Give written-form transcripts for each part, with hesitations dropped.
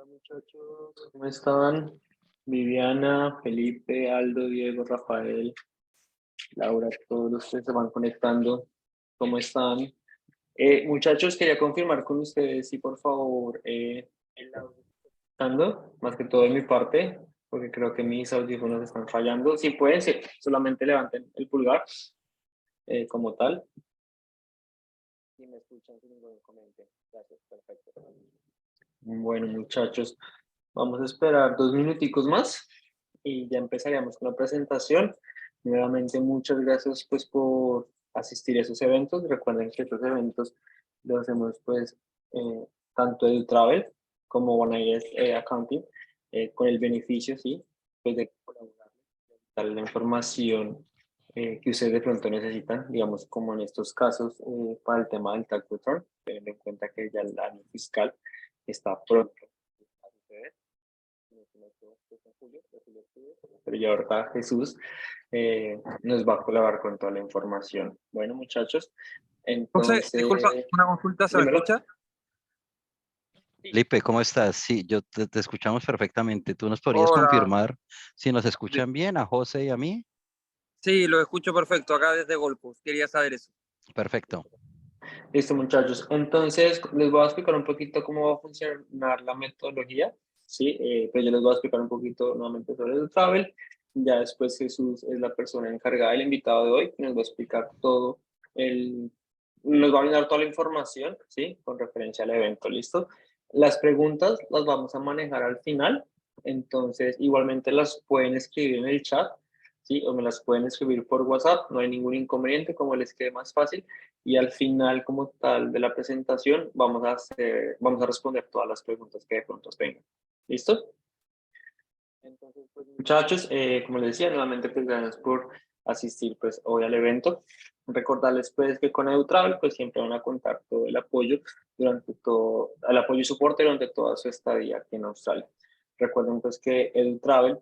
Hola muchachos, ¿cómo están? Viviana, Felipe, Aldo, Diego, Rafael, Laura, todos los que se van conectando, ¿cómo están? Muchachos, quería confirmar con ustedes si por favor el audio está escuchando, más que todo de mi parte, porque creo que mis audífonos están fallando. Si pueden, solamente levanten el pulgar como tal. Si me escuchan sin ningún inconveniente. Gracias, perfecto. Bueno, muchachos, vamos a esperar 2 minuticos más y ya empezaríamos con la presentación. Nuevamente, muchas gracias pues por asistir a esos eventos. Recuerden que estos eventos los hacemos pues tanto EduTravel como One Accounting con el beneficio, sí, pues de colaborar, dar la información que ustedes de pronto necesitan, digamos como en estos casos para el tema del tax return, teniendo en cuenta que ya el año fiscal está pronto a suceder. Pero ya ahorita Jesús nos va a colaborar con toda la información. Bueno, muchachos, José, entonces, disculpa, una consulta, ¿se me dímelo. escucha? Felipe, ¿cómo estás? Sí, yo te escuchamos perfectamente. ¿Tú nos podrías Hola. confirmar si nos Di- escuchan bien a José y a mí? Sí, lo escucho perfecto acá desde Golfos. Quería saber eso. Perfecto. Listo, muchachos. Entonces, les voy a explicar un poquito cómo va a funcionar la metodología. Sí, pues yo les voy a explicar un poquito nuevamente sobre el travel. Ya después Jesús es la persona encargada, el invitado de hoy, que nos va a explicar todo nos va a brindar toda la información, ¿sí? Con referencia al evento, ¿listo? Las preguntas las vamos a manejar al final, entonces igualmente las pueden escribir en el chat, ¿sí? O me las pueden escribir por WhatsApp, no hay ningún inconveniente, como les quede más fácil. Y al final, como tal de la presentación, vamos a responder todas las preguntas que de pronto tengan. ¿Listo? Entonces, pues, muchachos, como les decía, nuevamente, pues, gracias por asistir, pues, hoy al evento. Recordarles, pues, que con EduTravel, pues, siempre van a contar todo el apoyo el apoyo y soporte durante toda su estadía aquí en Australia. Recuerden, pues, que EduTravel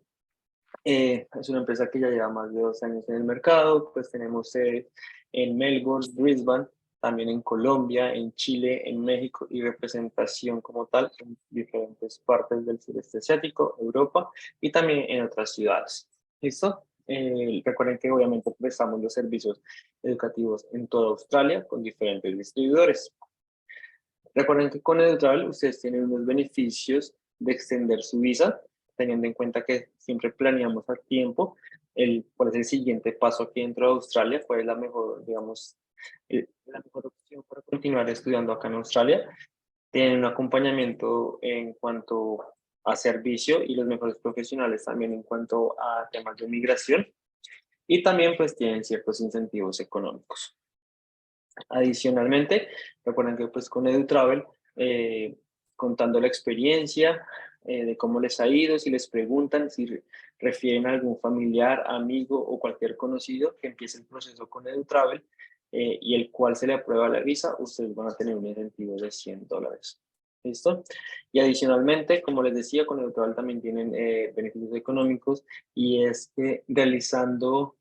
es una empresa que ya lleva más de 2 años en el mercado, pues tenemos en Melbourne, Brisbane, también en Colombia, en Chile, en México y representación como tal en diferentes partes del sureste asiático, Europa y también en otras ciudades. ¿Listo? Recuerden que obviamente prestamos los servicios educativos en toda Australia con diferentes distribuidores. Recuerden que con EduTravel ustedes tienen unos beneficios de extender su visa, teniendo en cuenta que siempre planeamos a tiempo cuál es el siguiente paso aquí dentro de Australia, cuál es la mejor, digamos, la mejor opción para continuar estudiando acá en Australia. Tienen un acompañamiento en cuanto a servicio y los mejores profesionales también en cuanto a temas de migración y también pues tienen ciertos incentivos económicos. Adicionalmente, recuerden que pues con EduTravel, contando la experiencia de cómo les ha ido, si les preguntan, si refieren a algún familiar, amigo o cualquier conocido que empiece el proceso con EduTravel y el cual se le aprueba la visa, ustedes van a tener un incentivo de $100. ¿Listo? Y adicionalmente, como les decía, con EduTravel también tienen beneficios económicos y es que realizando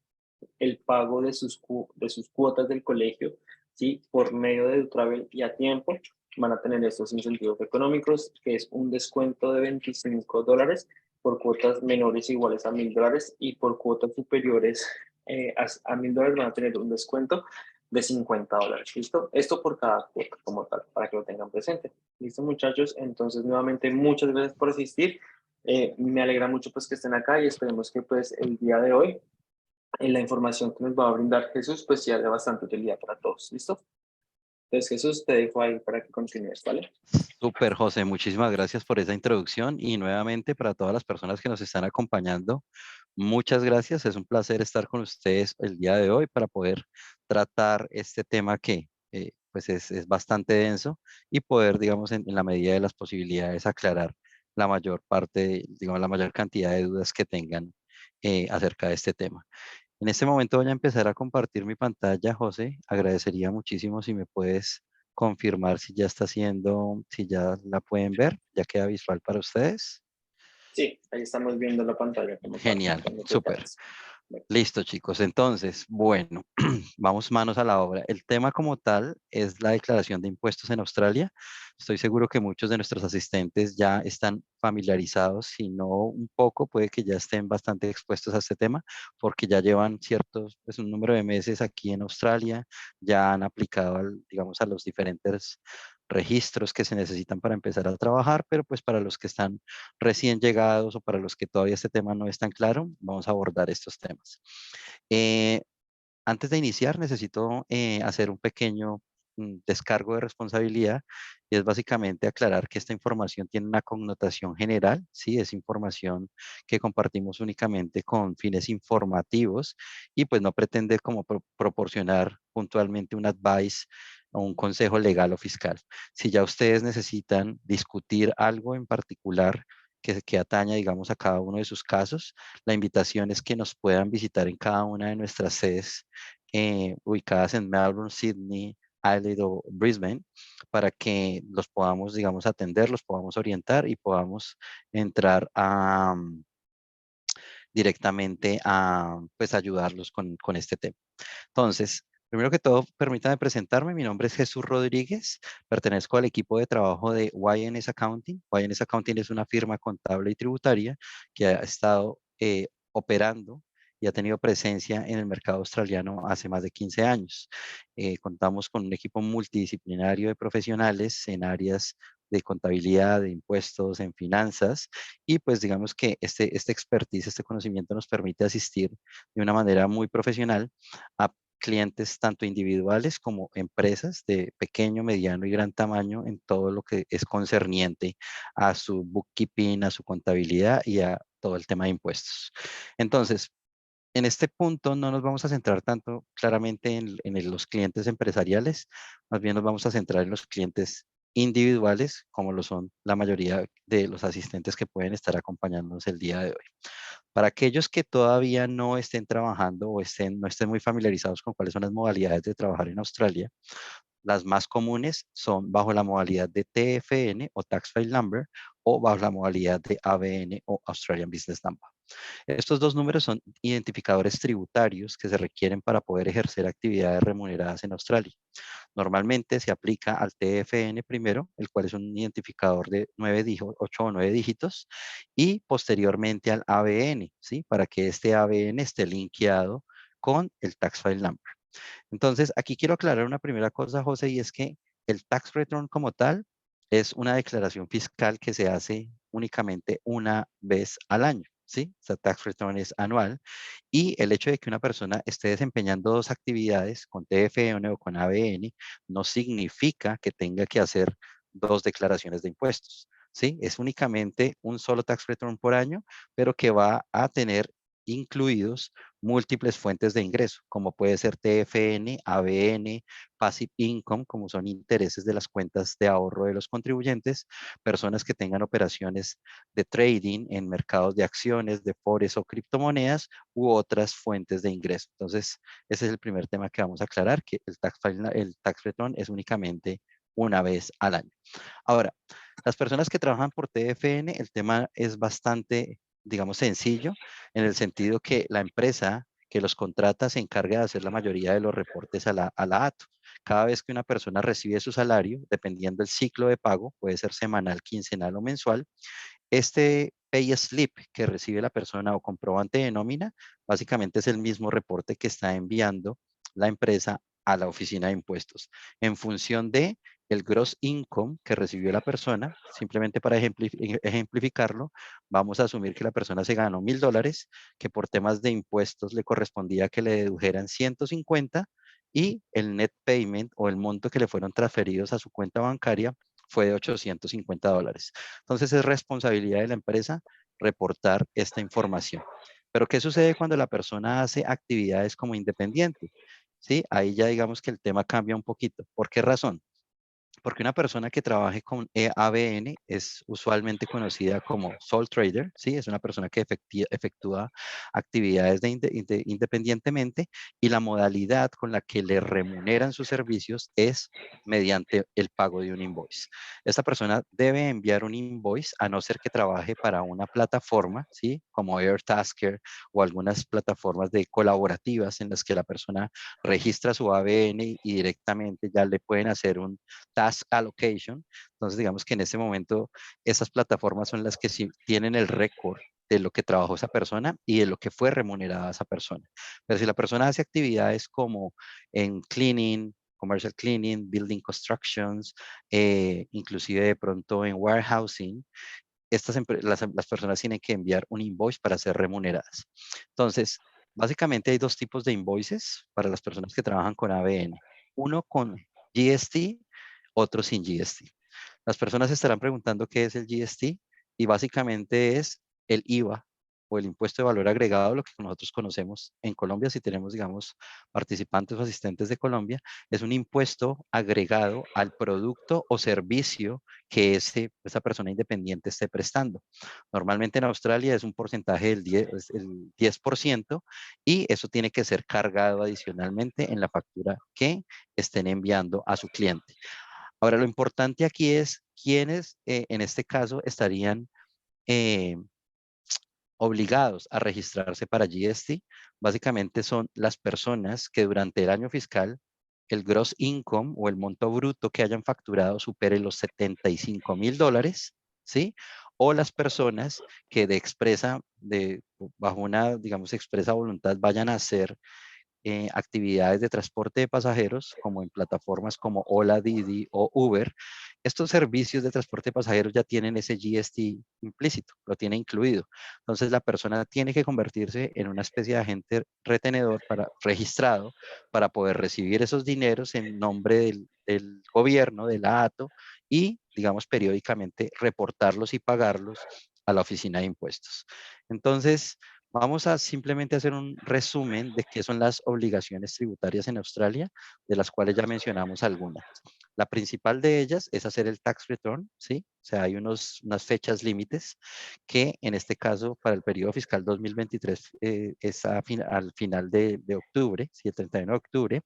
el pago de sus cuotas del colegio, ¿sí? Por medio de EduTravel y a tiempo, van a tener estos incentivos económicos, que es un descuento de $25 por cuotas menores iguales a $1,000 y por cuotas superiores a $1,000 van a tener un descuento de $50. ¿Listo? Esto por cada cuota como tal, para que lo tengan presente. ¿Listo, muchachos? Entonces, nuevamente, muchas gracias por asistir. Me alegra mucho pues que estén acá y esperemos que pues el día de hoy en la información que nos va a brindar Jesús, pues sea de bastante utilidad para todos. ¿Listo? Entonces, Jesús, te dejo ahí para que continúes, ¿vale? Súper, José. Muchísimas gracias por esa introducción y nuevamente para todas las personas que nos están acompañando, muchas gracias. Es un placer estar con ustedes el día de hoy para poder tratar este tema que pues es bastante denso y poder, digamos, en la medida de las posibilidades, aclarar la mayor parte, digamos, la mayor cantidad de dudas que tengan acerca de este tema. En este momento voy a empezar a compartir mi pantalla, José. Agradecería muchísimo si me puedes confirmar si ya está haciendo, si ya la pueden ver, ya queda visual para ustedes. Sí, ahí estamos viendo la pantalla como tal. Genial, Cuando tú súper. pases. Listo, chicos. Entonces, bueno, vamos manos a la obra. El tema como tal es la declaración de impuestos en Australia. Estoy seguro que muchos de nuestros asistentes ya están familiarizados, si no un poco, puede que ya estén bastante expuestos a este tema, porque ya llevan ciertos, pues un número de meses aquí en Australia, ya han aplicado, digamos, a los diferentes registros que se necesitan para empezar a trabajar, pero pues para los que están recién llegados o para los que todavía este tema no es tan claro, vamos a abordar estos temas. Eh, Antes de iniciar, necesito hacer un pequeño descargo de responsabilidad y es básicamente aclarar que esta información tiene una connotación general, ¿sí? Es información que compartimos únicamente con fines informativos y pues no pretende como proporcionar puntualmente un advice o un consejo legal o fiscal. Si ya ustedes necesitan discutir algo en particular que ataña, digamos, a cada uno de sus casos, la invitación es que nos puedan visitar en cada una de nuestras sedes ubicadas en Melbourne, Sydney, Adelaide o Brisbane, para que los podamos, digamos, atender, los podamos orientar y podamos entrar a, directamente a, pues, ayudarlos con este tema. Entonces, primero que todo, permítame presentarme. Mi nombre es Jesús Rodríguez. Pertenezco al equipo de trabajo de YNS Accounting. YNS Accounting es una firma contable y tributaria que ha estado operando y ha tenido presencia en el mercado australiano hace más de 15 años. Contamos con un equipo multidisciplinario de profesionales en áreas de contabilidad, de impuestos, en finanzas, y pues digamos que este expertise, este conocimiento nos permite asistir de una manera muy profesional a clientes tanto individuales como empresas de pequeño, mediano y gran tamaño en todo lo que es concerniente a su bookkeeping, a su contabilidad y a todo el tema de impuestos. Entonces, en este punto no nos vamos a centrar tanto claramente en los clientes empresariales, más bien nos vamos a centrar en los clientes individuales, como lo son la mayoría de los asistentes que pueden estar acompañándonos el día de hoy. Para aquellos que todavía no estén trabajando o no estén muy familiarizados con cuáles son las modalidades de trabajar en Australia, las más comunes son bajo la modalidad de TFN o Tax File Number o bajo la modalidad de ABN o Australian Business Number. Estos dos números son identificadores tributarios que se requieren para poder ejercer actividades remuneradas en Australia. Normalmente se aplica al TFN primero, el cual es un identificador de 8 o 9 dígitos, y posteriormente al ABN, ¿sí? Para que este ABN esté linkeado con el Tax File Number. Entonces, aquí quiero aclarar una primera cosa, José, y es que el Tax Return como tal es una declaración fiscal que se hace únicamente una vez al año, ¿sí? Esta Tax Return es anual y el hecho de que una persona esté desempeñando dos actividades con TFN o con ABN no significa que tenga que hacer dos declaraciones de impuestos, ¿sí? Es únicamente un solo Tax Return por año, pero que va a tener incluidos múltiples fuentes de ingreso, como puede ser TFN, ABN, Passive Income, como son intereses de las cuentas de ahorro de los contribuyentes, personas que tengan operaciones de trading en mercados de acciones, de forex o criptomonedas u otras fuentes de ingreso. Entonces, ese es el primer tema que vamos a aclarar, que el tax return es únicamente una vez al año. Ahora, las personas que trabajan por TFN, el tema es bastante, digamos, sencillo, en el sentido que la empresa que los contrata se encarga de hacer la mayoría de los reportes a la ATO. Cada vez que una persona recibe su salario, dependiendo del ciclo de pago, puede ser semanal, quincenal o mensual, este pay slip que recibe la persona o comprobante de nómina, básicamente es el mismo reporte que está enviando la empresa a la oficina de impuestos en función de el gross income que recibió la persona. Simplemente para ejemplificarlo, vamos a asumir que la persona se ganó $1,000, que por temas de impuestos le correspondía que le dedujeran 150 y el net payment o el monto que le fueron transferidos a su cuenta bancaria fue de $850. Entonces es responsabilidad de la empresa reportar esta información. Pero ¿qué sucede cuando la persona hace actividades como independiente? ¿Sí? Ahí ya digamos que el tema cambia un poquito. ¿Por qué razón? porque una persona que trabaje con ABN es usualmente conocida como sole trader, ¿sí? Es una persona que efectúa actividades independientemente, y la modalidad con la que le remuneran sus servicios es mediante el pago de un invoice. Esta persona debe enviar un invoice a no ser que trabaje para una plataforma, ¿sí? Como Airtasker o algunas plataformas colaborativas en las que la persona registra su ABN y directamente ya le pueden hacer un task allocation. Entonces, digamos que en este momento esas plataformas son las que sí tienen el récord de lo que trabajó esa persona y de lo que fue remunerada esa persona. Pero si la persona hace actividades como en cleaning, commercial cleaning, building constructions, inclusive de pronto en warehousing, las personas tienen que enviar un invoice para ser remuneradas. Entonces, básicamente hay dos tipos de invoices para las personas que trabajan con ABN. Uno con GST, otro sin GST. Las personas estarán preguntando qué es el GST, y básicamente es el IVA o el impuesto de valor agregado, lo que nosotros conocemos en Colombia. Si tenemos, digamos, participantes o asistentes de Colombia, es un impuesto agregado al producto o servicio que esa persona independiente esté prestando. Normalmente en Australia es un porcentaje del 10%, y eso tiene que ser cargado adicionalmente en la factura que estén enviando a su cliente. Ahora, lo importante aquí es quiénes en este caso estarían eh, obligados a registrarse para GST. Básicamente son las personas que durante el año fiscal el gross income o el monto bruto que hayan facturado supere los $75,000, ¿sí? O las personas que bajo una, digamos, expresa voluntad vayan a hacer actividades de transporte de pasajeros, como en plataformas como Ola, Didi o Uber. Estos servicios de transporte de pasajeros ya tienen ese GST implícito, lo tiene incluido. Entonces la persona tiene que convertirse en una especie de agente retenedor registrado para poder recibir esos dineros en nombre del gobierno, de la ATO, y, digamos, periódicamente reportarlos y pagarlos a la oficina de impuestos. Entonces, vamos a simplemente hacer un resumen de qué son las obligaciones tributarias en Australia, de las cuales ya mencionamos algunas. La principal de ellas es hacer el tax return, ¿sí? O sea, hay unas fechas límites que en este caso para el periodo fiscal 2023 es al final de octubre, ¿sí? El 31 de octubre,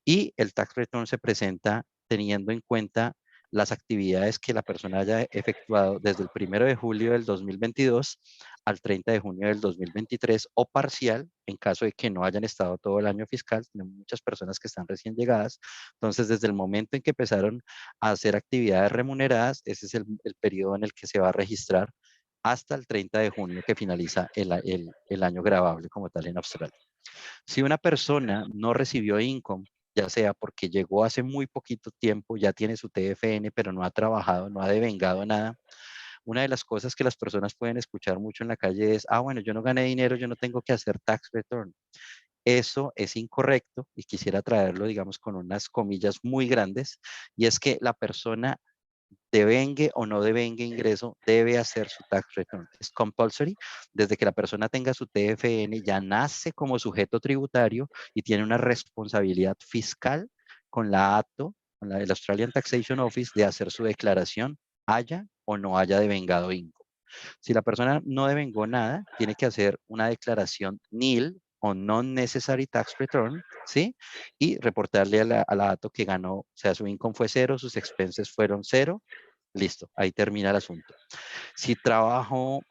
y el tax return se presenta teniendo en cuenta las actividades que la persona haya efectuado desde el 1 de julio del 2022 al 30 de junio del 2023, o parcial en caso de que no hayan estado todo el año fiscal. Tenemos muchas personas que están recién llegadas. Entonces, desde el momento en que empezaron a hacer actividades remuneradas, ese es el periodo en el que se va a registrar hasta el 30 de junio, que finaliza el año gravable como tal en Australia. Si una persona no recibió income, ya sea porque llegó hace muy poquito tiempo, ya tiene su TFN, pero no ha trabajado, no ha devengado nada, una de las cosas que las personas pueden escuchar mucho en la calle es: bueno, yo no gané dinero, yo no tengo que hacer tax return. Eso es incorrecto, y quisiera traerlo, digamos, con unas comillas muy grandes, y es que la persona, devengue o no devengue ingreso, debe hacer su tax return. Es compulsory. Desde que la persona tenga su TFN, ya nace como sujeto tributario y tiene una responsabilidad fiscal con la ATO, con el Australian Taxation Office, de hacer su declaración, haya o no haya devengado income. Si la persona no devengó nada, tiene que hacer una declaración NIL o Non-Necessary Tax Return, ¿sí? Y reportarle a la ATO que ganó, o sea, su income fue cero, sus expenses fueron cero. Listo, ahí termina el asunto. Si trabajo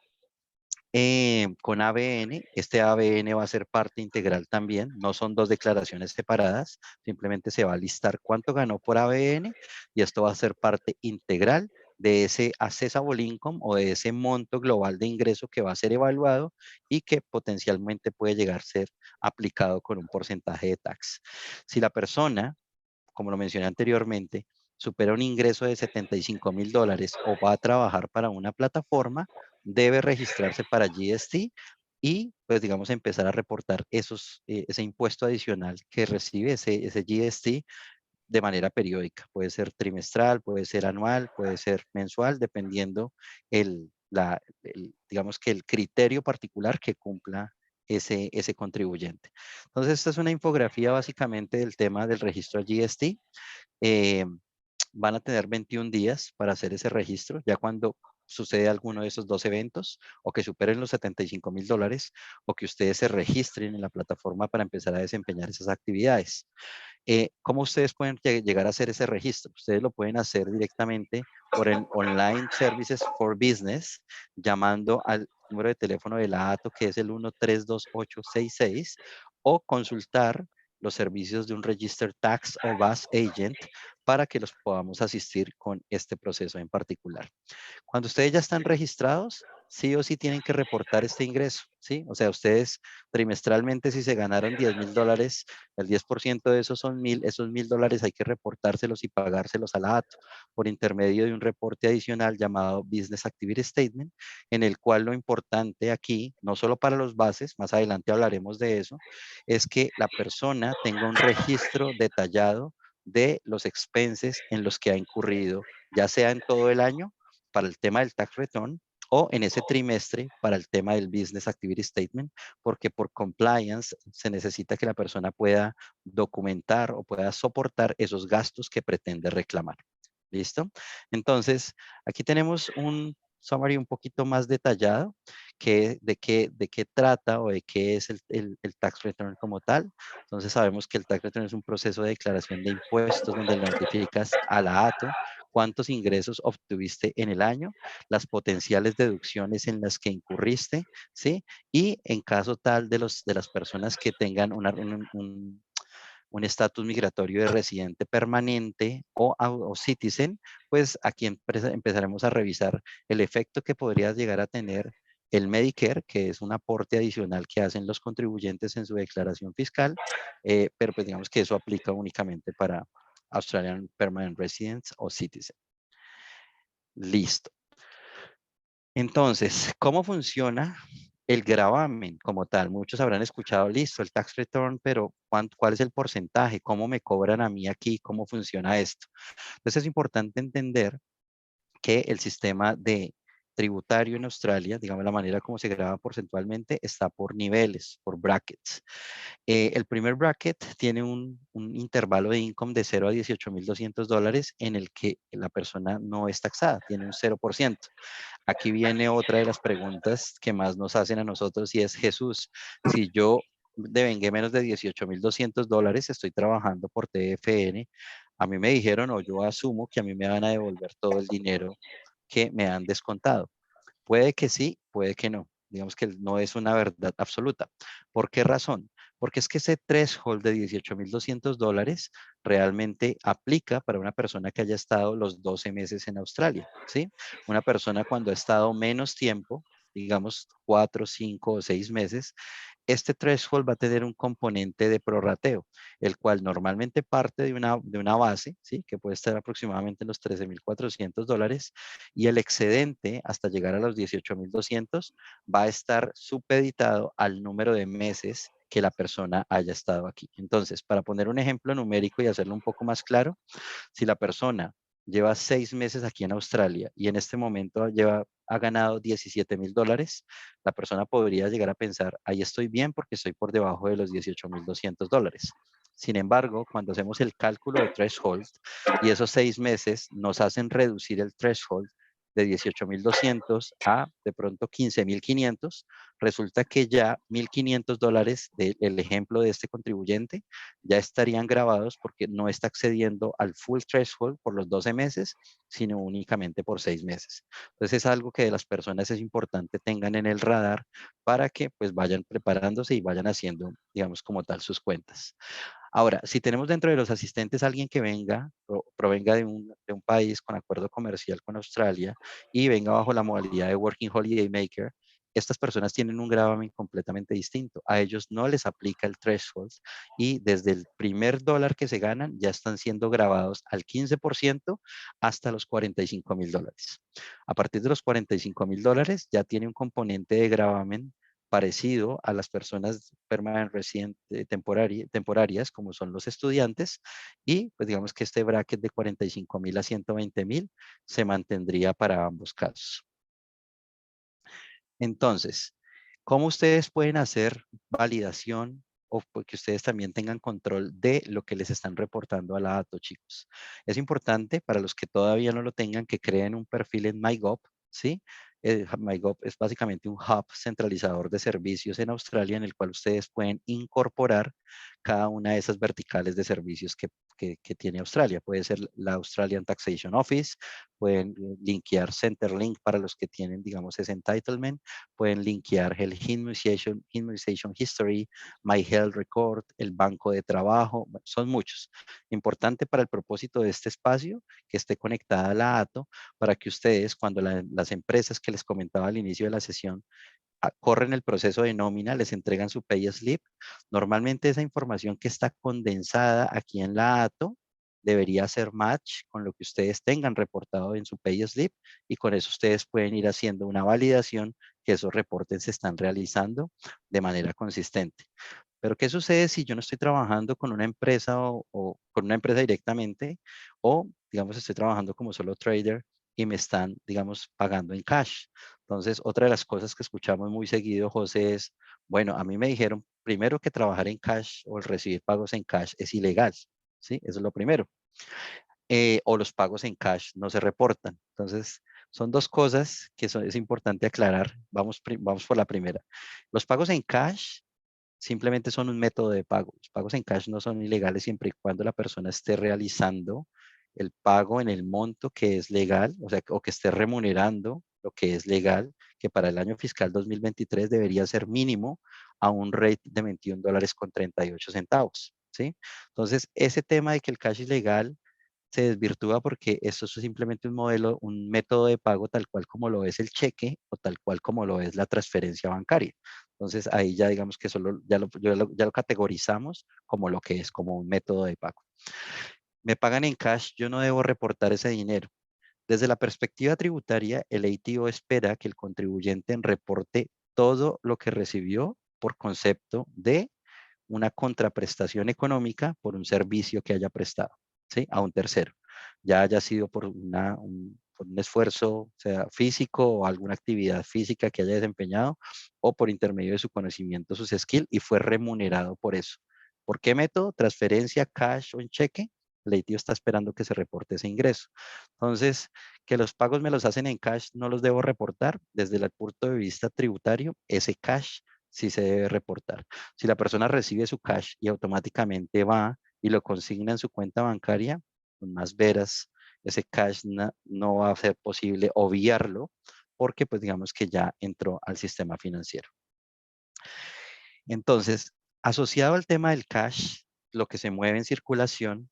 con ABN, este ABN va a ser parte integral también, no son dos declaraciones separadas, simplemente se va a listar cuánto ganó por ABN, y esto va a ser parte integral de ese accessible income o de ese monto global de ingreso que va a ser evaluado y que potencialmente puede llegar a ser aplicado con un porcentaje de tax. Si la persona, como lo mencioné anteriormente, supera un ingreso de $75,000 o va a trabajar para una plataforma, debe registrarse para GST y, pues, digamos, empezar a reportar ese impuesto adicional que recibe, ese GST, de manera periódica. Puede ser trimestral, puede ser anual, puede ser mensual, dependiendo digamos que el criterio particular que cumpla ese contribuyente. Entonces, esta es una infografía básicamente del tema del registro GST. van a tener 21 días para hacer ese registro, ya cuando sucede alguno de esos dos eventos, o que superen los $75,000, o que ustedes se registren en la plataforma para empezar a desempeñar esas actividades. ¿Cómo ustedes pueden llegar a hacer ese registro? Ustedes lo pueden hacer directamente por el Online Services for Business, llamando al número de teléfono de la ATO, que es el 132866, o consultar los servicios de un Registered Tax o VAS Agent para que los podamos asistir con este proceso en particular. Cuando ustedes ya están registrados, sí o sí tienen que reportar este ingreso, ¿sí? O sea, ustedes trimestralmente, si se ganaron $10,000, el 10% de esos son 1,000, esos $1,000 hay que reportárselos y pagárselos a la ATO por intermedio de un reporte adicional llamado Business Activity Statement, en el cual lo importante aquí, no solo para los bases, más adelante hablaremos de eso, es que la persona tenga un registro detallado de los expenses en los que ha incurrido, ya sea en todo el año para el tema del tax return o en ese trimestre para el tema del Business Activity Statement, porque por compliance se necesita que la persona pueda documentar o pueda soportar esos gastos que pretende reclamar. ¿Listo? Entonces, aquí tenemos un summary un poquito más detallado de qué trata o de qué es el tax return como tal. Entonces, sabemos que el tax return es un proceso de declaración de impuestos donde le notificas a la ATO cuántos ingresos obtuviste en el año, las potenciales deducciones en las que incurriste, ¿sí? Y en caso tal de las personas que tengan un estatus migratorio de residente permanente o citizen, pues aquí empezaremos a revisar el efecto que podría llegar a tener el Medicare, que es un aporte adicional que hacen los contribuyentes en su declaración fiscal, pero pues digamos que eso aplica únicamente para Australian Permanent Residents o Citizen. Listo. Entonces, ¿cómo funciona el gravamen como tal? Muchos habrán escuchado, listo, el tax return, pero ¿cuál es el porcentaje? ¿Cómo me cobran a mí aquí? ¿Cómo funciona esto? Entonces es importante entender que el sistema de tributario en Australia, digamos la manera como se graba porcentualmente, está por niveles, por brackets. El primer bracket tiene un intervalo de income de 0 a $18,200 en el que la persona no es taxada, tiene un 0%. Aquí viene otra de las preguntas que más nos hacen a nosotros y es, Jesús, si yo devengué menos de $18,200, estoy trabajando por TFN, a mí me dijeron o yo asumo que a mí me van a devolver todo el dinero que me han descontado. Puede que sí, puede que no. Digamos que no es una verdad absoluta. ¿Por qué razón? Porque es que ese threshold de $18,200 realmente aplica para una persona que haya estado los 12 meses en Australia, ¿sí? Una persona cuando ha estado menos tiempo, digamos 4, 5 o 6 meses, este threshold va a tener un componente de prorrateo, el cual normalmente parte de una base, ¿sí? Que puede estar aproximadamente en los $13,400, y el excedente hasta llegar a los 18,200 va a estar supeditado al número de meses que la persona haya estado aquí. Entonces, para poner un ejemplo numérico y hacerlo un poco más claro, si la persona lleva 6 meses aquí en Australia y en este momento ha ganado $17,000, la persona podría llegar a pensar, ahí estoy bien porque estoy por debajo de los $18,200. Sin embargo, cuando hacemos el cálculo de threshold y esos 6 meses nos hacen reducir el threshold de 18,200 a de pronto 15,500, resulta que ya $1,500 del ejemplo de este contribuyente ya estarían grabados porque no está accediendo al full threshold por los 12 meses, sino únicamente por 6 meses. Entonces es algo que de las personas es importante tengan en el radar para que pues vayan preparándose y vayan haciendo, digamos, como tal sus cuentas. Ahora, si tenemos dentro de los asistentes alguien que venga o provenga de un país con acuerdo comercial con Australia y venga bajo la modalidad de Working Holiday Maker, estas personas tienen un gravamen completamente distinto. A ellos no les aplica el threshold y desde el primer dólar que se ganan ya están siendo grabados al 15% hasta los $45,000. A partir de los $45,000 ya tiene un componente de gravamen parecido a las personas permanent resident temporarias, como son los estudiantes, y pues digamos que este bracket de 45,000 a 120,000 se mantendría para ambos casos. Entonces, ¿cómo ustedes pueden hacer validación o que ustedes también tengan control de lo que les están reportando a la ATO, chicos. Es importante para los que todavía no lo tengan que creen un perfil en MyGov, ¿sí? MyGov es básicamente un hub centralizador de servicios en Australia en el cual ustedes pueden incorporar cada una de esas verticales de servicios que tiene Australia. Puede ser la Australian Taxation Office, pueden linkear Centrelink para los que tienen, digamos, ese entitlement, pueden linkear el Immunization History, My Health Record, el banco de trabajo, bueno, son muchos. Importante para el propósito de este espacio que esté conectada a la ATO para que ustedes, cuando las empresas que les comentaba al inicio de la sesión, corren el proceso de nómina, les entregan su pay slip. Normalmente esa información que está condensada aquí en la ATO debería hacer match con lo que ustedes tengan reportado en su pay slip y con eso ustedes pueden ir haciendo una validación que esos reportes se están realizando de manera consistente. Pero ¿qué sucede si yo no estoy trabajando con una empresa o con una empresa directamente o, digamos, estoy trabajando como solo trader y me están, digamos, pagando en cash? Entonces, otra de las cosas que escuchamos muy seguido, José, es, bueno, a mí me dijeron primero que trabajar en cash o el recibir pagos en cash es ilegal, ¿sí? Eso es lo primero. O los pagos en cash no se reportan. Entonces, son dos cosas que es importante aclarar. Vamos por la primera. Los pagos en cash simplemente son un método de pago. Los pagos en cash no son ilegales siempre y cuando la persona esté realizando el pago en el monto que es legal, o sea, o que esté remunerando lo que es legal, que para el año fiscal 2023 debería ser mínimo a un rate de $21.38, ¿sí? Entonces, ese tema de que el cash es legal se desvirtúa porque esto es simplemente un modelo, un método de pago tal cual como lo es el cheque o tal cual como lo es la transferencia bancaria. Entonces ahí ya digamos que solo ya lo categorizamos como lo que es, como un método de pago. Me pagan en cash, yo no debo reportar ese dinero. Desde la perspectiva tributaria, el ATO espera que el contribuyente reporte todo lo que recibió por concepto de una contraprestación económica por un servicio que haya prestado, ¿sí? A un tercero, ya haya sido por por un esfuerzo, sea físico o alguna actividad física que haya desempeñado o por intermedio de su conocimiento, sus skills y fue remunerado por eso. ¿Por qué método? Transferencia, cash o en cheque. El ITIO está esperando que se reporte ese ingreso. Entonces, que los pagos me los hacen en cash, no los debo reportar. Desde el punto de vista tributario, ese cash sí se debe reportar. Si la persona recibe su cash y automáticamente va y lo consigna en su cuenta bancaria, con más veras, ese cash no va a ser posible obviarlo porque pues digamos que ya entró al sistema financiero. Entonces, asociado al tema del cash, lo que se mueve en circulación,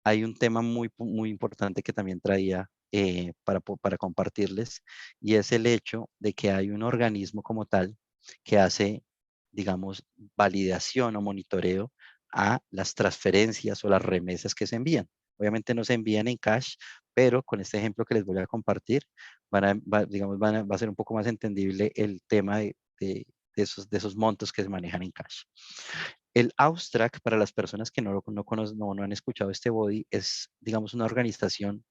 hay un tema muy importante que también traía para compartirles y es el hecho de que hay un organismo como tal que hace, digamos, validación o monitoreo a las transferencias o las remesas que se envían. Obviamente no se envían en cash, pero con este ejemplo que les voy a compartir, va a ser un poco más entendible el tema de esos montos que se manejan en cash. El AUSTRAC, para las personas que no han escuchado este body, es, digamos, una organización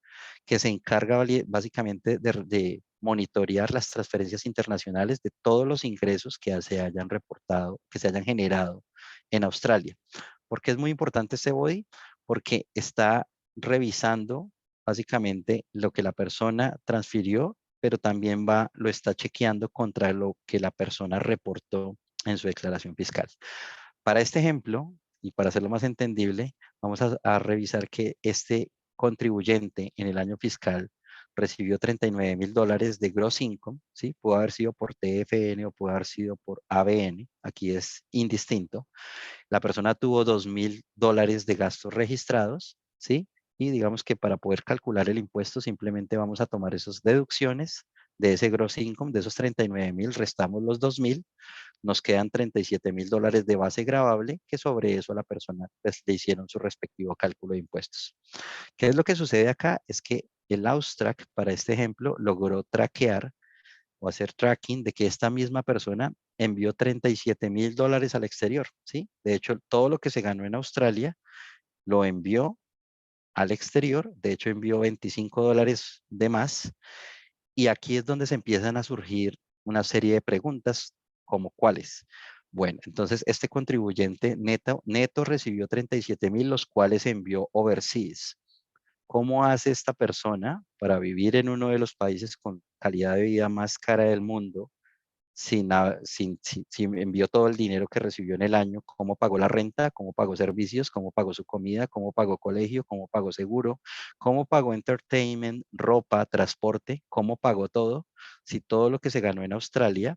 que se encarga básicamente de monitorear las transferencias internacionales de todos los ingresos que se hayan reportado, que se hayan generado en Australia. ¿Por qué es muy importante este body? Porque está revisando básicamente lo que la persona transfirió, pero también lo está chequeando contra lo que la persona reportó en su declaración fiscal. Para este ejemplo, y para hacerlo más entendible, vamos a revisar que este contribuyente en el año fiscal recibió $39,000 de gross income, ¿sí? Pudo haber sido por TFN o pudo haber sido por ABN, aquí es indistinto. La persona tuvo $2,000 de gastos registrados, ¿sí? Y digamos que para poder calcular el impuesto simplemente vamos a tomar esas deducciones de ese gross income, de esos 39,000, restamos los 2,000, nos quedan $37,000 de base gravable, que sobre eso a la persona pues, le hicieron su respectivo cálculo de impuestos. ¿Qué es lo que sucede acá? Es que el AUSTRAC, para este ejemplo, logró traquear o hacer tracking de que esta misma persona envió $37,000 al exterior, ¿sí? De hecho, todo lo que se ganó en Australia lo envió al exterior, de hecho envió $25 de más, y aquí es donde se empiezan a surgir una serie de preguntas como cuáles. Bueno, entonces este contribuyente neto recibió 37,000, los cuales envió overseas. ¿Cómo hace esta persona para vivir en uno de los países con calidad de vida más cara del mundo si envió todo el dinero que recibió en el año? ¿Cómo pagó la renta? ¿Cómo pagó servicios? ¿Cómo pagó su comida? ¿Cómo pagó colegio? ¿Cómo pagó seguro? ¿Cómo pagó entertainment, ropa, transporte? ¿Cómo pagó todo? Si todo lo que se ganó en Australia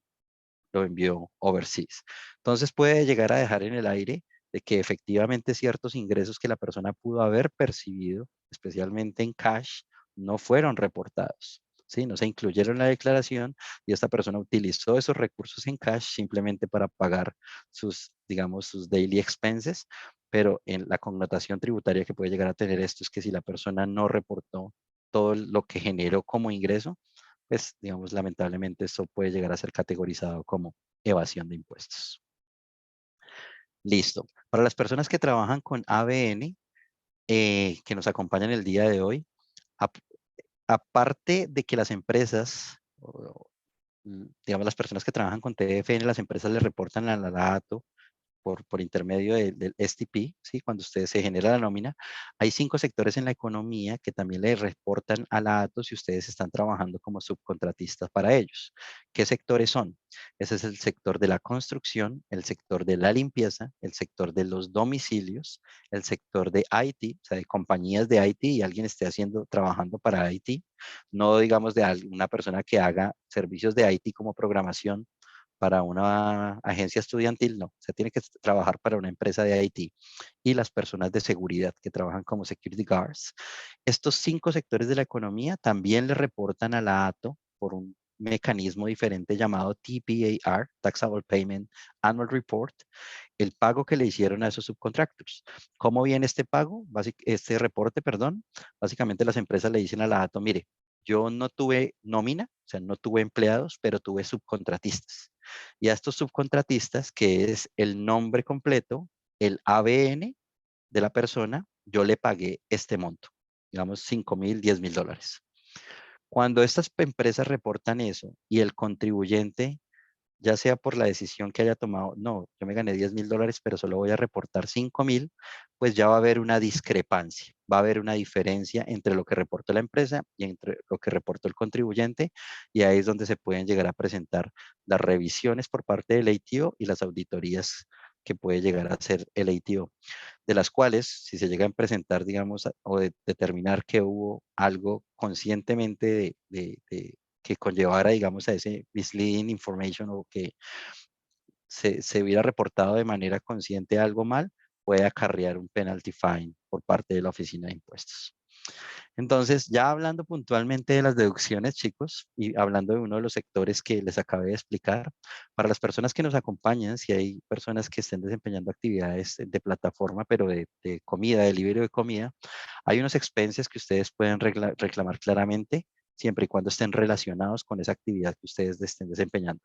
lo envió overseas. Entonces puede llegar a dejar en el aire de que efectivamente ciertos ingresos que la persona pudo haber percibido, especialmente en cash, no fueron reportados. ¿Sí? No se incluyeron en la declaración y esta persona utilizó esos recursos en cash simplemente para pagar sus, digamos, sus daily expenses, pero en la connotación tributaria que puede llegar a tener esto es que si la persona no reportó todo lo que generó como ingreso, pues digamos, lamentablemente esto puede llegar a ser categorizado como evasión de impuestos. Listo. Para las personas que trabajan con ABN, que nos acompañan el día de hoy, aparte de que las empresas, digamos, las personas que trabajan con TFN, las empresas le reportan a la DATO por intermedio del STP, ¿sí? Cuando usted se genera la nómina, hay 5 sectores en la economía que también le reportan a la ATO si ustedes están trabajando como subcontratistas para ellos. ¿Qué sectores son? Ese es el sector de la construcción, el sector de la limpieza, el sector de los domicilios, el sector de IT, o sea, de compañías de IT y alguien esté trabajando para IT, no digamos de una persona que haga servicios de IT como programación para una agencia estudiantil, no, se tiene que trabajar para una empresa de IT y las personas de seguridad que trabajan como security guards. Estos 5 sectores de la economía también le reportan a la ATO por un mecanismo diferente llamado TPAR, Taxable Payment Annual Report, el pago que le hicieron a esos subcontractors. ¿Cómo viene este pago? Este reporte, perdón. Básicamente las empresas le dicen a la ATO, mire, yo no tuve nómina, o sea, no tuve empleados, pero tuve subcontratistas. Y a estos subcontratistas, que es el nombre completo, el ABN de la persona, yo le pagué este monto, digamos 5,000, 10,000 dólares. Cuando estas empresas reportan eso y el contribuyente, ya sea por la decisión que haya tomado, no, yo me gané 10,000 dólares, pero solo voy a reportar 5,000, pues ya va a haber una discrepancia, va a haber una diferencia entre lo que reportó la empresa y entre lo que reportó el contribuyente, y ahí es donde se pueden llegar a presentar las revisiones por parte del ATO y las auditorías que puede llegar a hacer el ATO, de las cuales, si se llegan a presentar, digamos, o determinar que hubo algo conscientemente que conllevara, digamos, a ese misleading information o que se hubiera reportado de manera consciente algo mal, puede acarrear un penalty fine por parte de la Oficina de Impuestos. Entonces, ya hablando puntualmente de las deducciones, chicos, y hablando de uno de los sectores que les acabé de explicar, para las personas que nos acompañan, si hay personas que estén desempeñando actividades de plataforma, pero de comida, delivery de comida, hay unos expenses que ustedes pueden reclamar claramente, siempre y cuando estén relacionados con esa actividad que ustedes estén desempeñando.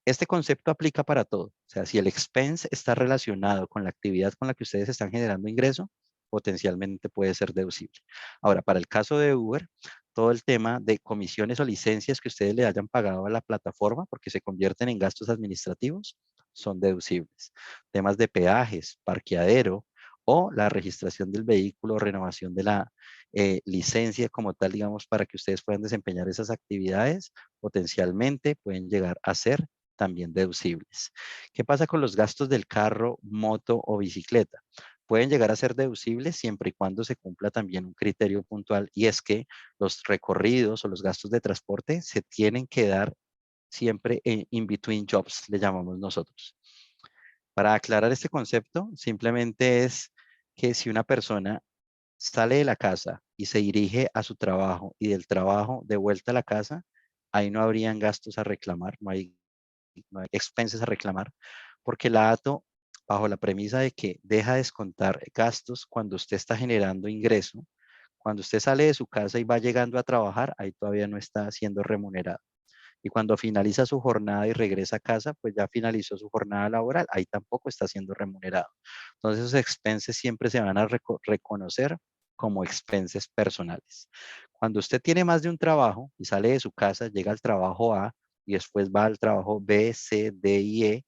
Este concepto aplica para todo. O sea, si el expense está relacionado con la actividad con la que ustedes están generando ingreso, potencialmente puede ser deducible. Ahora, para el caso de Uber, todo el tema de comisiones o licencias que ustedes le hayan pagado a la plataforma porque se convierten en gastos administrativos, son deducibles. Temas de peajes, parqueadero o la registración del vehículo, renovación de la licencia como tal, digamos, para que ustedes puedan desempeñar esas actividades, potencialmente pueden llegar a ser también deducibles. ¿Qué pasa con los gastos del carro, moto o bicicleta? Pueden llegar a ser deducibles siempre y cuando se cumpla también un criterio puntual, y es que los recorridos o los gastos de transporte se tienen que dar siempre en in between jobs, le llamamos nosotros. Para aclarar este concepto, simplemente es que si una persona sale de la casa y se dirige a su trabajo y del trabajo de vuelta a la casa, ahí no habrían gastos a reclamar, no hay expenses a reclamar, porque la ATO, bajo la premisa de que deja descontar gastos cuando usted está generando ingreso, cuando usted sale de su casa y va llegando a trabajar, ahí todavía no está siendo remunerado. Y cuando finaliza su jornada y regresa a casa, pues ya finalizó su jornada laboral, ahí tampoco está siendo remunerado. Entonces, esos expenses siempre se van a reconocer como expenses personales. Cuando usted tiene más de un trabajo y sale de su casa, llega al trabajo A y después va al trabajo B, C, D y E,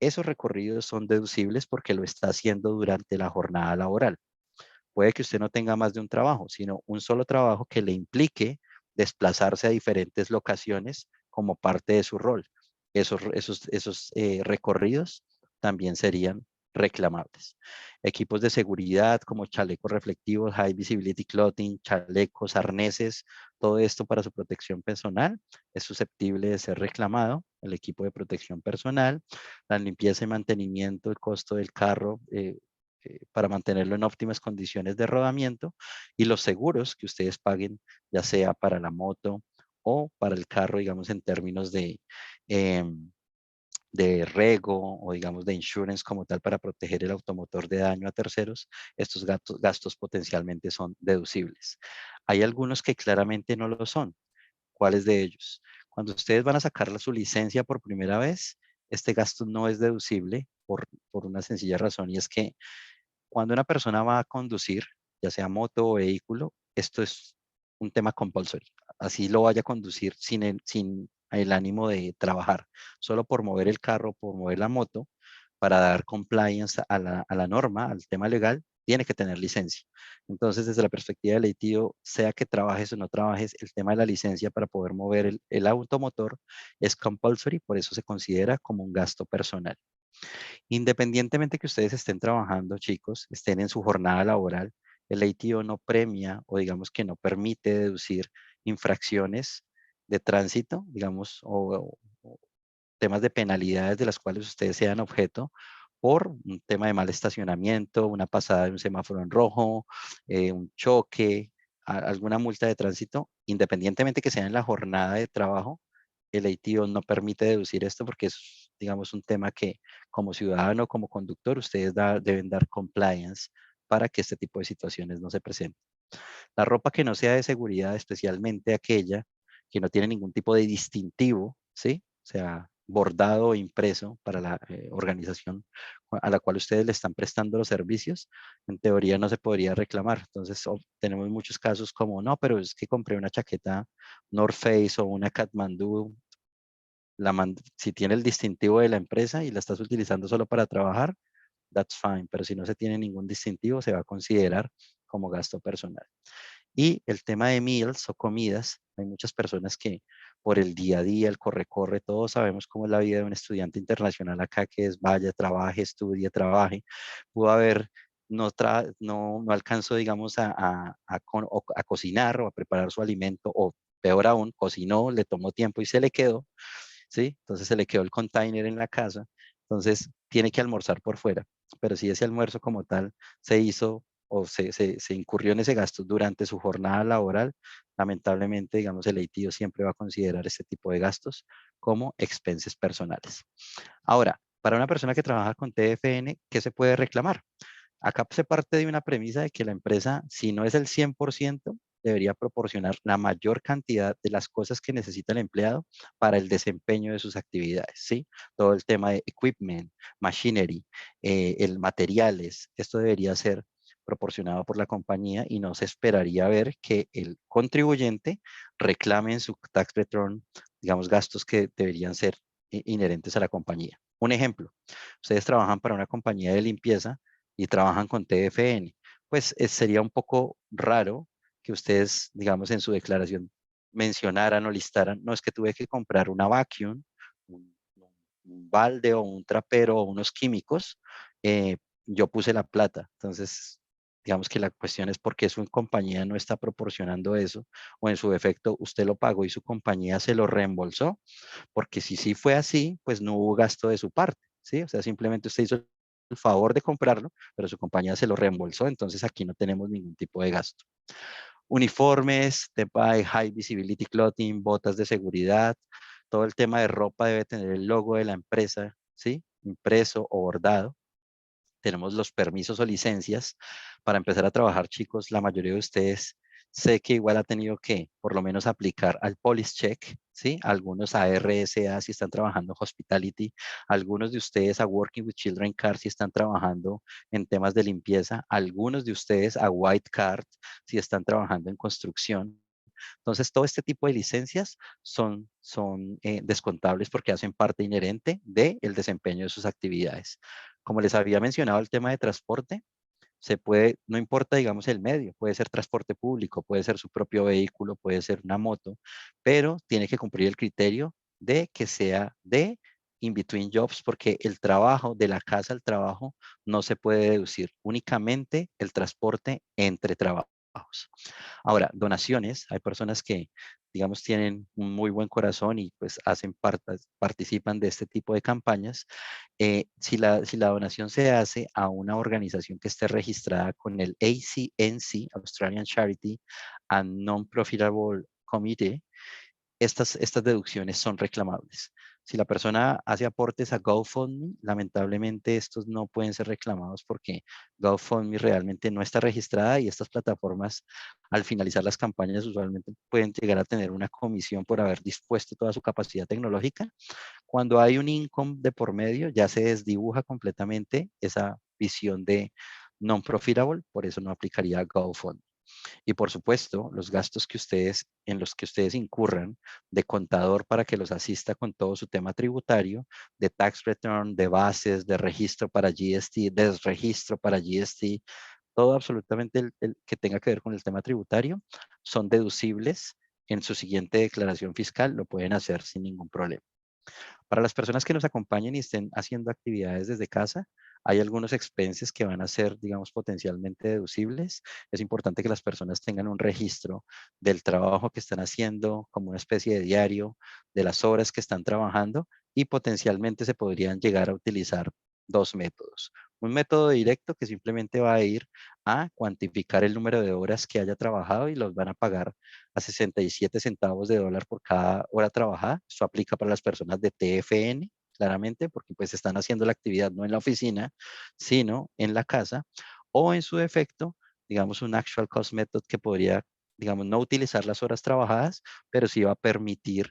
esos recorridos son deducibles porque lo está haciendo durante la jornada laboral. Puede que usted no tenga más de un trabajo, sino un solo trabajo que le implique desplazarse a diferentes locaciones como parte de su rol. Esos recorridos también serían reclamables. Equipos de seguridad como chalecos reflectivos, high visibility clothing, chalecos, arneses, todo esto para su protección personal es susceptible de ser reclamado. El equipo de protección personal, la limpieza y mantenimiento, el costo del carro, para mantenerlo en óptimas condiciones de rodamiento, y los seguros que ustedes paguen, ya sea para la moto o para el carro, digamos, en términos de rego o digamos de insurance como tal para proteger el automotor de daño a terceros, estos gastos potencialmente son deducibles. Hay algunos que claramente no lo son. ¿Cuáles de ellos? Cuando ustedes van a sacar su licencia por primera vez, este gasto no es deducible por una sencilla razón, y es que cuando una persona va a conducir, ya sea moto o vehículo, esto es un tema compulsory. Así lo vaya a conducir sin el ánimo de trabajar, solo por mover el carro, por mover la moto, para dar compliance a la norma, al tema legal, tiene que tener licencia. Entonces, desde la perspectiva del ATO, sea que trabajes o no trabajes, el tema de la licencia para poder mover el automotor es compulsory, por eso se considera como un gasto personal. Independientemente que ustedes estén trabajando, chicos, estén en su jornada laboral, el ATO no premia o digamos que no permite deducir infracciones de tránsito, digamos, o temas de penalidades de las cuales ustedes sean objeto por un tema de mal estacionamiento, una pasada de un semáforo en rojo, un choque, alguna multa de tránsito, independientemente que sea en la jornada de trabajo, el ATO no permite deducir esto porque es, digamos, un tema que como ciudadano, como conductor, ustedes deben dar compliance para que este tipo de situaciones no se presenten. La ropa que no sea de seguridad, especialmente aquella que no tiene ningún tipo de distintivo, ¿sí? O sea, bordado o impreso para la organización a la cual ustedes le están prestando los servicios, en teoría no se podría reclamar. Entonces, tenemos muchos casos como, no, pero es que compré una chaqueta North Face o una Kathmandu, si tiene el distintivo de la empresa y la estás utilizando solo para trabajar, that's fine, pero si no se tiene ningún distintivo, se va a considerar como gasto personal. Y el tema de meals o comidas, hay muchas personas que por el día a día, el corre-corre, todos sabemos cómo es la vida de un estudiante internacional acá, que es vaya, trabaje, estudie, trabaje. Pudo haber, no alcanzó, digamos, a cocinar o a preparar su alimento, o peor aún, cocinó, le tomó tiempo y se le quedó, ¿sí? Entonces se le quedó el container en la casa, entonces tiene que almorzar por fuera. Pero si ese almuerzo como tal se hizo o se incurrió en ese gasto durante su jornada laboral, lamentablemente, digamos, el ATO siempre va a considerar este tipo de gastos como expenses personales. Ahora, para una persona que trabaja con TFN, ¿qué se puede reclamar? Acá se parte de una premisa de que la empresa, si no es el 100%, debería proporcionar la mayor cantidad de las cosas que necesita el empleado para el desempeño de sus actividades, ¿sí? Todo el tema de equipment, machinery, el materiales, esto debería ser proporcionado por la compañía y no se esperaría ver que el contribuyente reclame en su tax return, digamos, gastos que deberían ser inherentes a la compañía. Un ejemplo, ustedes trabajan para una compañía de limpieza y trabajan con TFN, pues sería un poco raro que ustedes, digamos, en su declaración mencionaran o listaran, no, es que tuve que comprar una vacuum, un balde o un trapero o unos químicos, yo puse la plata. Entonces, digamos que la cuestión es por qué su compañía no está proporcionando eso, o en su defecto usted lo pagó y su compañía se lo reembolsó, porque si sí fue así, pues no hubo gasto de su parte, ¿sí? O sea, simplemente usted hizo el favor de comprarlo, pero su compañía se lo reembolsó, entonces aquí no tenemos ningún tipo de gasto. Uniformes, tema de high visibility clothing, botas de seguridad, todo el tema de ropa debe tener el logo de la empresa, ¿sí? Impreso o bordado. Tenemos los permisos o licencias para empezar a trabajar, chicos. La mayoría de ustedes sé que igual ha tenido que por lo menos aplicar al Police Check, ¿sí? Algunos a RSA si están trabajando en Hospitality, algunos de ustedes a Working with Children Card si están trabajando en temas de limpieza, algunos de ustedes a White Card si están trabajando en construcción. Entonces, todo este tipo de licencias son descontables porque hacen parte inherente del desempeño de sus actividades. Como les había mencionado, el tema de transporte, se puede, no importa, digamos, el medio, puede ser transporte público, puede ser su propio vehículo, puede ser una moto, pero tiene que cumplir el criterio de que sea de in between jobs, porque el trabajo, de la casa al trabajo, no se puede deducir, únicamente el transporte entre trabajos. Ahora, donaciones, hay personas que, digamos, tienen un muy buen corazón y pues participan de este tipo de campañas. Si la donación se hace a una organización que esté registrada con el ACNC, Australian Charity and Non-Profitable Committee, estas deducciones son reclamables. Si la persona hace aportes a GoFundMe, lamentablemente estos no pueden ser reclamados porque GoFundMe realmente no está registrada y estas plataformas al finalizar las campañas usualmente pueden llegar a tener una comisión por haber dispuesto toda su capacidad tecnológica. Cuando hay un income de por medio, ya se desdibuja completamente esa visión de non-profitable, por eso no aplicaría GoFundMe. Y por supuesto, los gastos en los que ustedes incurran de contador para que los asista con todo su tema tributario, de tax return, de bases, de registro para GST, desregistro para GST, todo absolutamente el que tenga que ver con el tema tributario, son deducibles en su siguiente declaración fiscal, lo pueden hacer sin ningún problema. Para las personas que nos acompañen y estén haciendo actividades desde casa, hay algunos expenses que van a ser, digamos, potencialmente deducibles. Es importante que las personas tengan un registro del trabajo que están haciendo, como una especie de diario, de las horas que están trabajando y potencialmente se podrían llegar a utilizar dos métodos. Un método directo que simplemente va a ir a cuantificar el número de horas que haya trabajado y los van a pagar a 67 centavos de dólar por cada hora trabajada. Esto aplica para las personas de TFN, claramente, porque pues están haciendo la actividad no en la oficina, sino en la casa, o en su defecto, digamos, un actual cost method que podría, digamos, no utilizar las horas trabajadas, pero sí va a permitir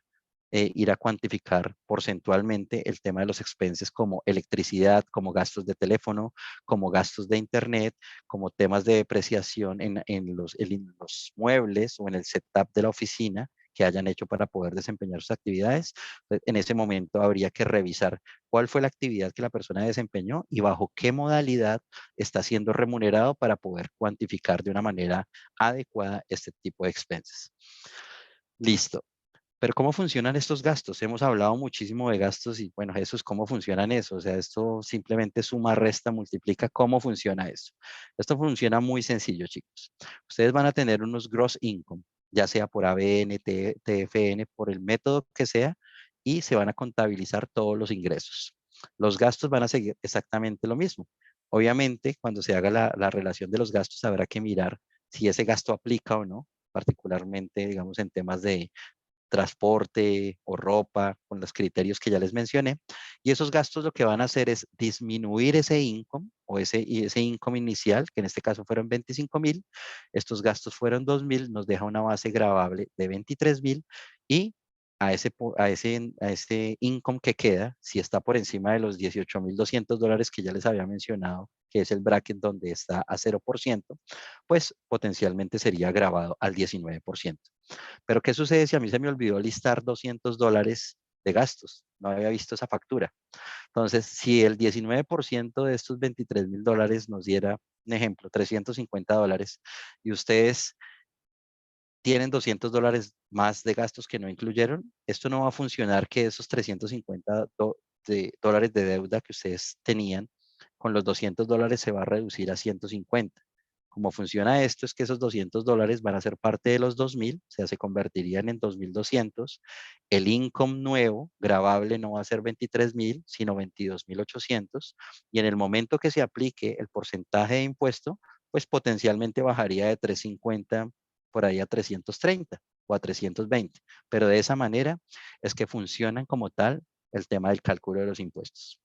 ir a cuantificar porcentualmente el tema de los expenses como electricidad, como gastos de teléfono, como gastos de internet, como temas de depreciación en los muebles o en el setup de la oficina que hayan hecho para poder desempeñar sus actividades. En ese momento habría que revisar cuál fue la actividad que la persona desempeñó y bajo qué modalidad está siendo remunerado para poder cuantificar de una manera adecuada este tipo de expenses. Listo. Pero ¿cómo funcionan estos gastos? Hemos hablado muchísimo de gastos y bueno, eso es cómo funcionan eso. O sea, esto simplemente suma, resta, multiplica. ¿Cómo funciona eso? Esto funciona muy sencillo, chicos. Ustedes van a tener unos gross income, ya sea por ABN, TFN, por el método que sea, y se van a contabilizar todos los ingresos. Los gastos van a seguir exactamente lo mismo. Obviamente, cuando se haga la relación de los gastos, habrá que mirar si ese gasto aplica o no, particularmente, digamos, en temas de transporte o ropa, con los criterios que ya les mencioné. Y esos gastos lo que van a hacer es disminuir ese income o ese income inicial, que en este caso fueron 25,000. Estos gastos fueron 2,000, nos deja una base gravable de 23,000 y a ese income que queda, si está por encima de los 18,200 dólares que ya les había mencionado, que es el bracket donde está a 0%, pues potencialmente sería gravado al 19%. Pero ¿qué sucede si a mí se me olvidó listar 200 dólares de gastos? No había visto esa factura. Entonces, si el 19% de estos 23,000 dólares nos diera, un ejemplo, 350 dólares, y ustedes tienen 200 dólares más de gastos que no incluyeron, esto no va a funcionar que esos 350 dólares de deuda que ustedes tenían, con los 200 dólares se va a reducir a 150. Como funciona esto es que esos 200 dólares van a ser parte de los 2,000, o sea, se convertirían en 2,200. El income nuevo, gravable, no va a ser 23,000, sino 22,800. Y en el momento que se aplique el porcentaje de impuesto, pues potencialmente bajaría de 350 por ahí a 330 o a 320. Pero de esa manera es que funcionan como tal el tema del cálculo de los impuestos.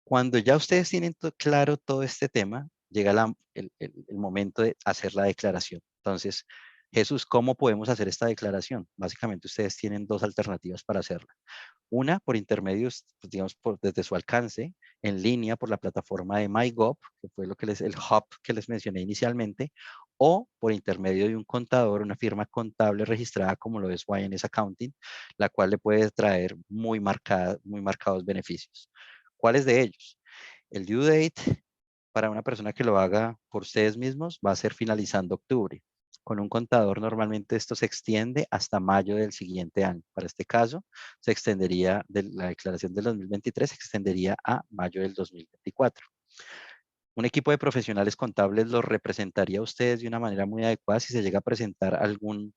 Cuando ya ustedes tienen claro todo este tema, llega el momento de hacer la declaración. Entonces, Jesús, ¿cómo podemos hacer esta declaración? Básicamente ustedes tienen dos alternativas para hacerla. Una, por intermedios, pues, digamos, desde su alcance, en línea por la plataforma de MyGov, que fue el hub que les mencioné inicialmente, o por intermedio de un contador, una firma contable registrada como lo es YNS Accounting, la cual le puede traer muy marcados beneficios. ¿Cuáles de ellos? El due date para una persona que lo haga por ustedes mismos va a ser finalizando octubre. Con un contador normalmente esto se extiende hasta mayo del siguiente año. Para este caso, se extendería de la declaración del 2023, se extendería a mayo del 2024. Un equipo de profesionales contables los representaría a ustedes de una manera muy adecuada si se llega a presentar algún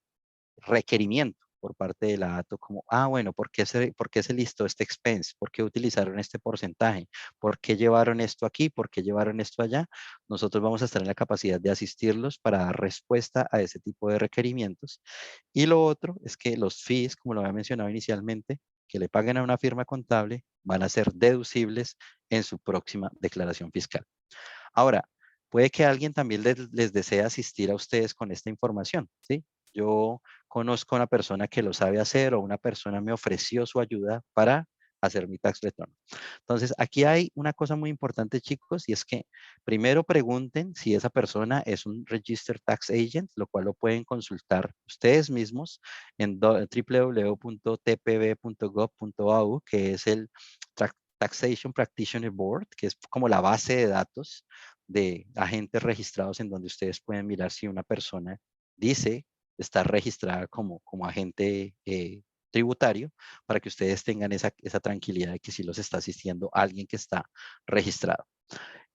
requerimiento por parte de la ATO como, bueno, ¿por qué se listó este expense? ¿Por qué utilizaron este porcentaje? ¿Por qué llevaron esto aquí? ¿Por qué llevaron esto allá? Nosotros vamos a estar en la capacidad de asistirlos para dar respuesta a ese tipo de requerimientos. Y lo otro es que los fees, como lo había mencionado inicialmente, que le paguen a una firma contable van a ser deducibles en su próxima declaración fiscal. Ahora, puede que alguien también les desee asistir a ustedes con esta información, ¿sí? Yo conozco a una persona que lo sabe hacer o una persona me ofreció su ayuda para hacer mi tax return. Entonces, aquí hay una cosa muy importante, chicos, y es que primero pregunten si esa persona es un Registered Tax Agent, lo cual lo pueden consultar ustedes mismos en www.tpb.gov.au, que es el Taxation Practitioner Board, que es como la base de datos de agentes registrados en donde ustedes pueden mirar si una persona dice estar registrada como agente tributario, para que ustedes tengan esa tranquilidad de que sí los está asistiendo alguien que está registrado.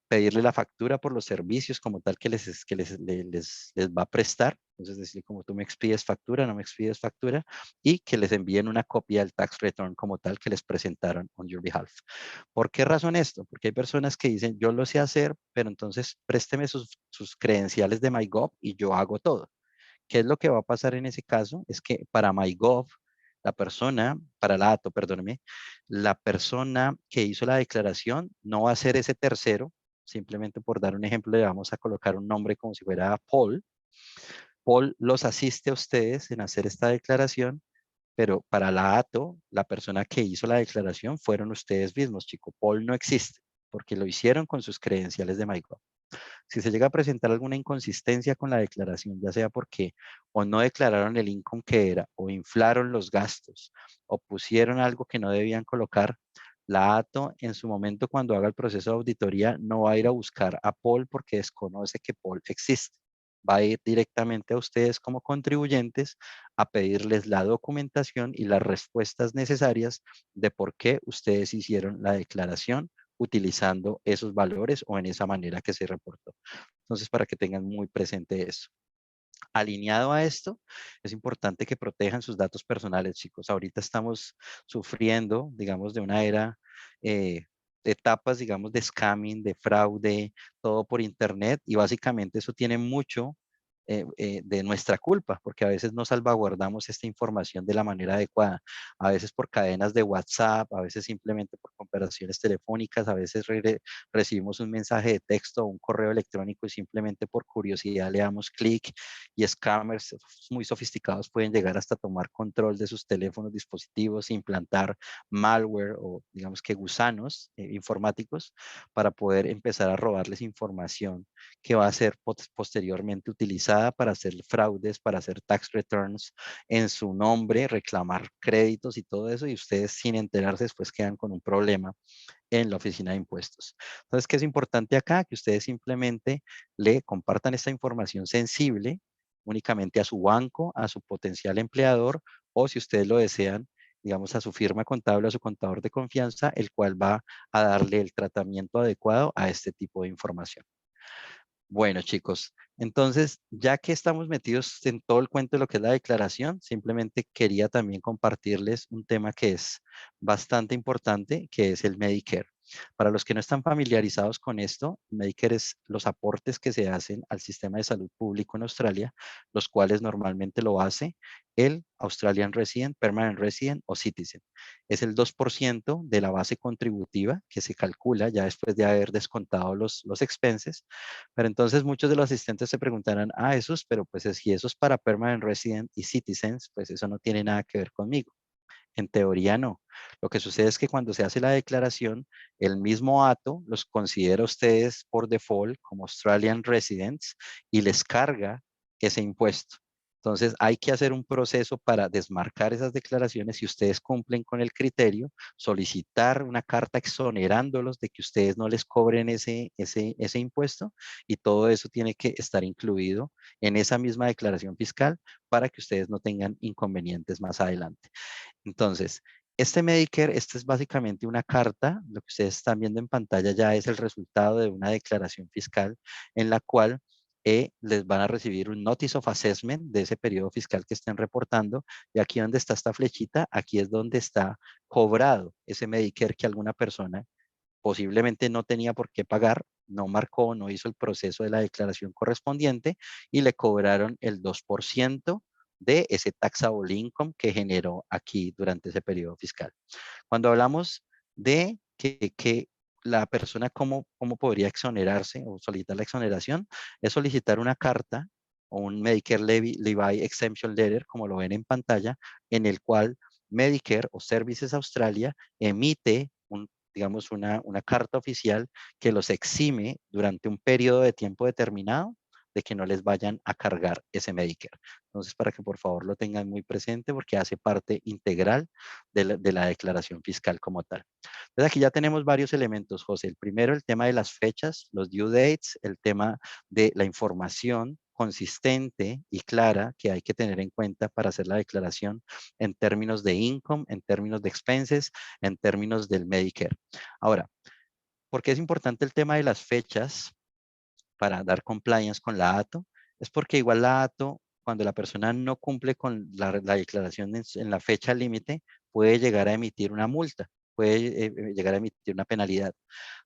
Pedirle la factura por los servicios como tal que les va a prestar. Entonces, decir, como tú me expides factura, no me expides factura, y que les envíen una copia del tax return como tal que les presentaron on your behalf. ¿Por qué razón esto? Porque hay personas que dicen, yo lo sé hacer, pero entonces présteme sus credenciales de MyGov y yo hago todo. ¿Qué es lo que va a pasar en ese caso? Es que para MyGov, para la ATO, perdóneme, la persona que hizo la declaración no va a ser ese tercero. Simplemente por dar un ejemplo, le vamos a colocar un nombre como si fuera Paul. Paul los asiste a ustedes en hacer esta declaración, pero para la ATO, la persona que hizo la declaración fueron ustedes mismos, chico. Paul no existe porque lo hicieron con sus credenciales de MyGov. Si se llega a presentar alguna inconsistencia con la declaración, ya sea porque o no declararon el income que era, o inflaron los gastos, o pusieron algo que no debían colocar, la ATO en su momento cuando haga el proceso de auditoría no va a ir a buscar a Paul porque desconoce que Paul existe. Va a ir directamente a ustedes como contribuyentes a pedirles la documentación y las respuestas necesarias de por qué ustedes hicieron la declaración utilizando esos valores o en esa manera que se reportó. Entonces, para que tengan muy presente eso. Alineado a esto, es importante que protejan sus datos personales, chicos. Ahorita estamos sufriendo, digamos, de una era de etapas, digamos, de scamming, de fraude, todo por internet, y básicamente eso tiene mucho de nuestra culpa, porque a veces no salvaguardamos esta información de la manera adecuada, a veces por cadenas de WhatsApp, a veces simplemente por conversaciones telefónicas, a veces recibimos un mensaje de texto o un correo electrónico y simplemente por curiosidad le damos clic, y scammers muy sofisticados pueden llegar hasta tomar control de sus teléfonos, dispositivos, implantar malware o digamos que gusanos informáticos para poder empezar a robarles información que va a ser posteriormente utilizada para hacer fraudes, para hacer tax returns en su nombre, reclamar créditos y todo eso, y ustedes sin enterarse después quedan con un problema en la oficina de impuestos. Entonces, ¿qué es importante acá? Que ustedes simplemente le compartan esta información sensible únicamente a su banco, a su potencial empleador, o si ustedes lo desean, digamos, a su firma contable, a su contador de confianza, el cual va a darle el tratamiento adecuado a este tipo de información. Bueno, chicos, entonces, ya que estamos metidos en todo el cuento de lo que es la declaración, simplemente quería también compartirles un tema que es bastante importante, que es el Medicare. Para los que no están familiarizados con esto, Medicare es los aportes que se hacen al sistema de salud público en Australia, los cuales normalmente lo hace el Australian Resident, Permanent Resident o Citizen. Es el 2% de la base contributiva que se calcula ya después de haber descontado los expenses. Pero entonces muchos de los asistentes se preguntarán, pero pues si eso es para Permanent Resident y Citizens, pues eso no tiene nada que ver conmigo. En teoría no. Lo que sucede es que cuando se hace la declaración, el mismo ATO los considera a ustedes por default como Australian Residents y les carga ese impuesto. Entonces hay que hacer un proceso para desmarcar esas declaraciones. Si ustedes cumplen con el criterio, solicitar una carta exonerándolos de que ustedes no les cobren ese impuesto, y todo eso tiene que estar incluido en esa misma declaración fiscal para que ustedes no tengan inconvenientes más adelante. Entonces, este Medicare, esta es básicamente una carta. Lo que ustedes están viendo en pantalla ya es el resultado de una declaración fiscal en la cual les van a recibir un Notice of Assessment de ese periodo fiscal que estén reportando. Y aquí donde está esta flechita, aquí es donde está cobrado ese Medicare que alguna persona posiblemente no tenía por qué pagar, no marcó, no hizo el proceso de la declaración correspondiente y le cobraron el 2% de ese taxable income que generó aquí durante ese periodo fiscal. Cuando hablamos de que la persona cómo podría exonerarse o solicitar la exoneración, es solicitar una carta o un Medicare Levy Exemption Letter, como lo ven en pantalla, en el cual Medicare o Services Australia emite digamos, una carta oficial que los exime durante un periodo de tiempo determinado de que no les vayan a cargar ese Medicare. Entonces, para que por favor lo tengan muy presente porque hace parte integral de la declaración fiscal como tal. Entonces, aquí ya tenemos varios elementos, José. El primero, el tema de las fechas, los due dates, el tema de la información consistente y clara que hay que tener en cuenta para hacer la declaración en términos de income, en términos de expenses, en términos del Medicare. Ahora, ¿por qué es importante el tema de las fechas para dar compliance con la ATO? Es porque igual la ATO, cuando la persona no cumple con la declaración en la fecha límite, puede llegar a emitir una multa, puede llegar a emitir una penalidad.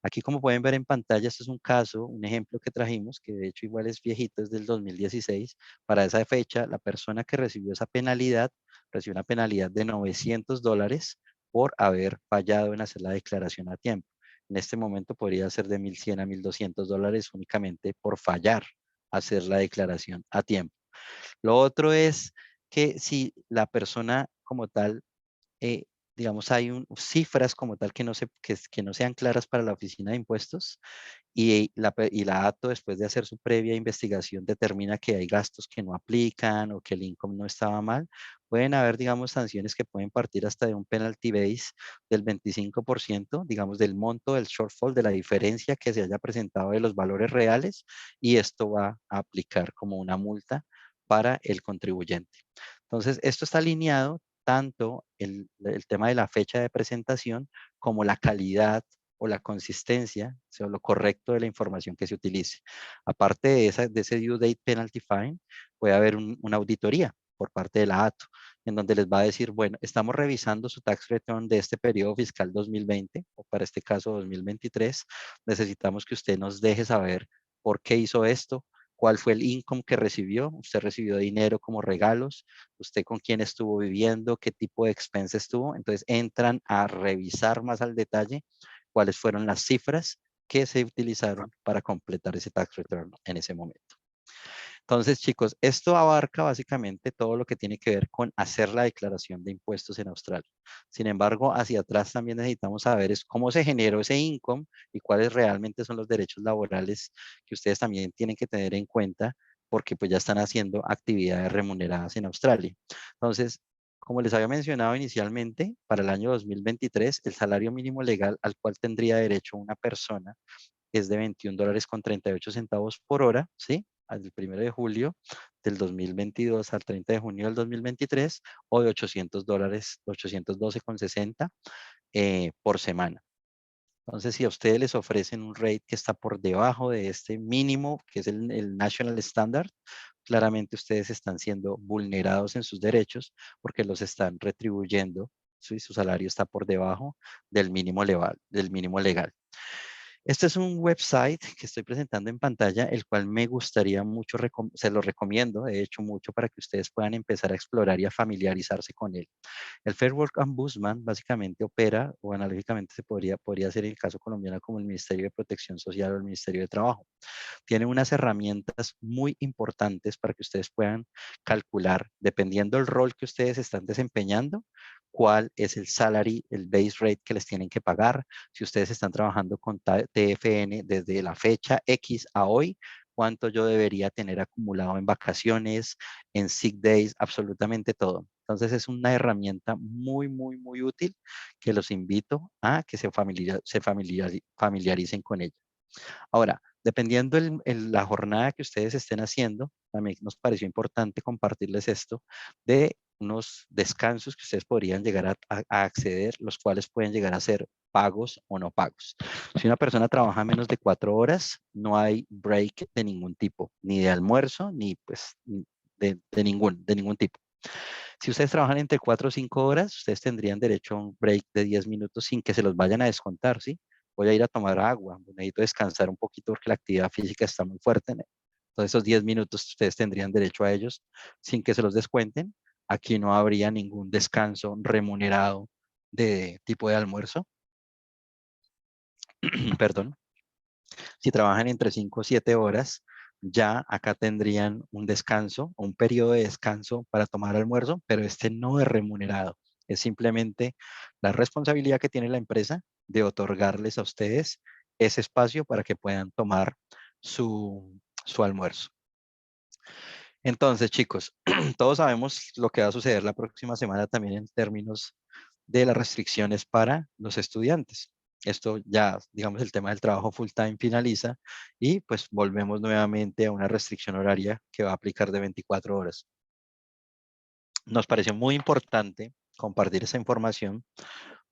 Aquí, como pueden ver en pantalla, este es un caso, un ejemplo que trajimos, que de hecho igual es viejito, es del 2016. Para esa fecha, la persona que recibió esa penalidad, recibió una penalidad de $900 por haber fallado en hacer la declaración a tiempo. En este momento podría ser de $1,100 a $1,200 únicamente por fallar hacer la declaración a tiempo. Lo otro es que si la persona como tal, digamos, hay cifras como tal que que no sean claras para la oficina de impuestos, y la ATO, después de hacer su previa investigación, determina que hay gastos que no aplican o que el income no estaba mal, pueden haber, digamos, sanciones que pueden partir hasta de un penalty base del 25%, digamos, del monto del shortfall, de la diferencia que se haya presentado de los valores reales, y esto va a aplicar como una multa para el contribuyente. Entonces, esto está alineado tanto el tema de la fecha de presentación como la calidad o la consistencia, o sea, lo correcto de la información que se utilice. Aparte de ese due date penalty fine, puede haber una auditoría por parte de la ATO, en donde les va a decir, bueno, estamos revisando su tax return de este periodo fiscal 2020, o para este caso 2023, necesitamos que usted nos deje saber por qué hizo esto, cuál fue el income que recibió, usted recibió dinero como regalos, usted con quién estuvo viviendo, qué tipo de expenses tuvo. Entonces entran a revisar más al detalle cuáles fueron las cifras que se utilizaron para completar ese tax return en ese momento. Entonces, chicos, esto abarca básicamente todo lo que tiene que ver con hacer la declaración de impuestos en Australia. Sin embargo, hacia atrás también necesitamos saber cómo se generó ese income y cuáles realmente son los derechos laborales que ustedes también tienen que tener en cuenta, porque pues ya están haciendo actividades remuneradas en Australia. Entonces, como les había mencionado inicialmente, para el año 2023, el salario mínimo legal al cual tendría derecho una persona es de $21.38 por hora, ¿sí? Al 1 de julio del 2022 al 30 de junio del 2023, o de $800, 812,60 por semana. Entonces, si a ustedes les ofrecen un rate que está por debajo de este mínimo, que es el National Standard, claramente ustedes están siendo vulnerados en sus derechos porque los están retribuyendo, ¿sí? Su salario está por debajo del mínimo legal. Este es un website que estoy presentando en pantalla, el cual me gustaría mucho, se lo recomiendo, de hecho, mucho para que ustedes puedan empezar a explorar y a familiarizarse con él. El Fair Work Ombudsman básicamente opera, o analógicamente podría ser en el caso colombiano como el Ministerio de Protección Social o el Ministerio de Trabajo. Tiene unas herramientas muy importantes para que ustedes puedan calcular, dependiendo del rol que ustedes están desempeñando, cuál es el salary, el base rate que les tienen que pagar. Si ustedes están trabajando con TFN desde la fecha X a hoy, cuánto yo debería tener acumulado en vacaciones, en sick days, absolutamente todo. Entonces es una herramienta muy, muy, muy útil que los invito a que se familiaricen con ella. Ahora, dependiendo la jornada que ustedes estén haciendo, también nos pareció importante compartirles esto de unos descansos que ustedes podrían llegar a acceder, los cuales pueden llegar a ser pagos o no pagos. Si una persona trabaja menos de 4 horas, no hay break de ningún tipo, ni de almuerzo, ni pues de ningún tipo. Si ustedes trabajan entre 4 o 5 horas, ustedes tendrían derecho a un break de 10 minutos sin que se los vayan a descontar, ¿sí? Voy a ir a tomar agua, necesito descansar un poquito porque la actividad física está muy fuerte. Entonces esos 10 minutos ustedes tendrían derecho a ellos sin que se los descuenten. Aquí no habría ningún descanso remunerado de tipo de almuerzo. Perdón. Si trabajan entre 5 o 7 horas, ya acá tendrían un descanso, un periodo de descanso para tomar almuerzo, pero este no es remunerado. Es simplemente la responsabilidad que tiene la empresa de otorgarles a ustedes ese espacio para que puedan tomar su almuerzo. Entonces, chicos, todos sabemos lo que va a suceder la próxima semana también en términos de las restricciones para los estudiantes. Esto ya, digamos, el tema del trabajo full time finaliza y pues volvemos nuevamente a una restricción horaria que va a aplicar de 24 horas. Nos pareció muy importante compartir esa información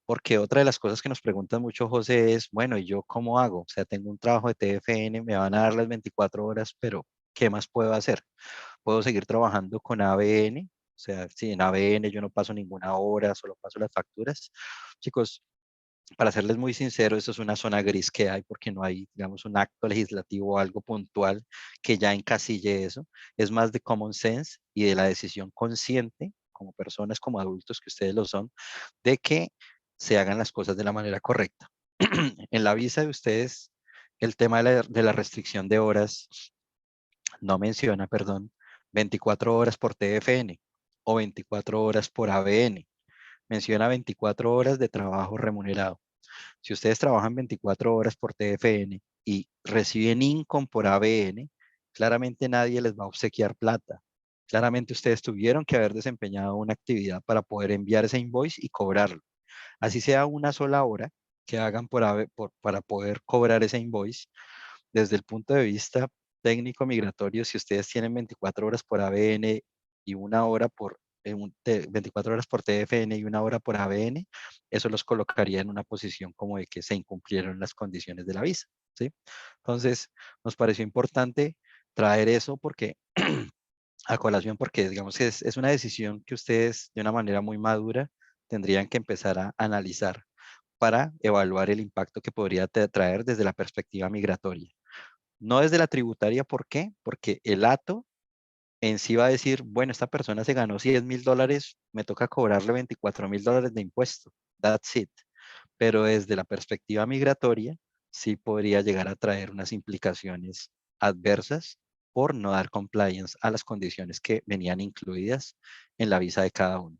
porque otra de las cosas que nos preguntan mucho, José, es, bueno, ¿y yo cómo hago? O sea, tengo un trabajo de TFN, me van a dar las 24 horas, pero ¿qué más puedo hacer? ¿Puedo seguir trabajando con ABN? O sea, si en ABN yo no paso ninguna hora, solo paso las facturas. Chicos, para serles muy sincero, eso es una zona gris que hay porque no hay, digamos, un acto legislativo o algo puntual que ya encasille eso. Es más de common sense y de la decisión consciente, como personas, como adultos que ustedes lo son, de que se hagan las cosas de la manera correcta. En la visa de ustedes, el tema de la restricción de horas no menciona, perdón, 24 horas por TFN o 24 horas por ABN. Menciona 24 horas de trabajo remunerado. Si ustedes trabajan 24 horas por TFN y reciben income por ABN, claramente nadie les va a obsequiar plata. Claramente ustedes tuvieron que haber desempeñado una actividad para poder enviar ese invoice y cobrarlo. Así sea una sola hora que hagan para poder cobrar ese invoice. Desde el punto de vista técnico migratorio, si ustedes tienen 24 horas por ABN y una hora por 24 horas por TFN y una hora por ABN, eso los colocaría en una posición como de que se incumplieron las condiciones de la visa, ¿sí? Entonces, nos pareció importante traer eso porque a colación, porque digamos que es una decisión que ustedes de una manera muy madura tendrían que empezar a analizar para evaluar el impacto que podría traer desde la perspectiva migratoria. No desde la tributaria, ¿por qué? Porque el ATO en sí va a decir, bueno, esta persona se ganó $10,000, me toca cobrarle $24,000 de impuesto. That's it. Pero desde la perspectiva migratoria, sí podría llegar a traer unas implicaciones adversas por no dar compliance a las condiciones que venían incluidas en la visa de cada uno.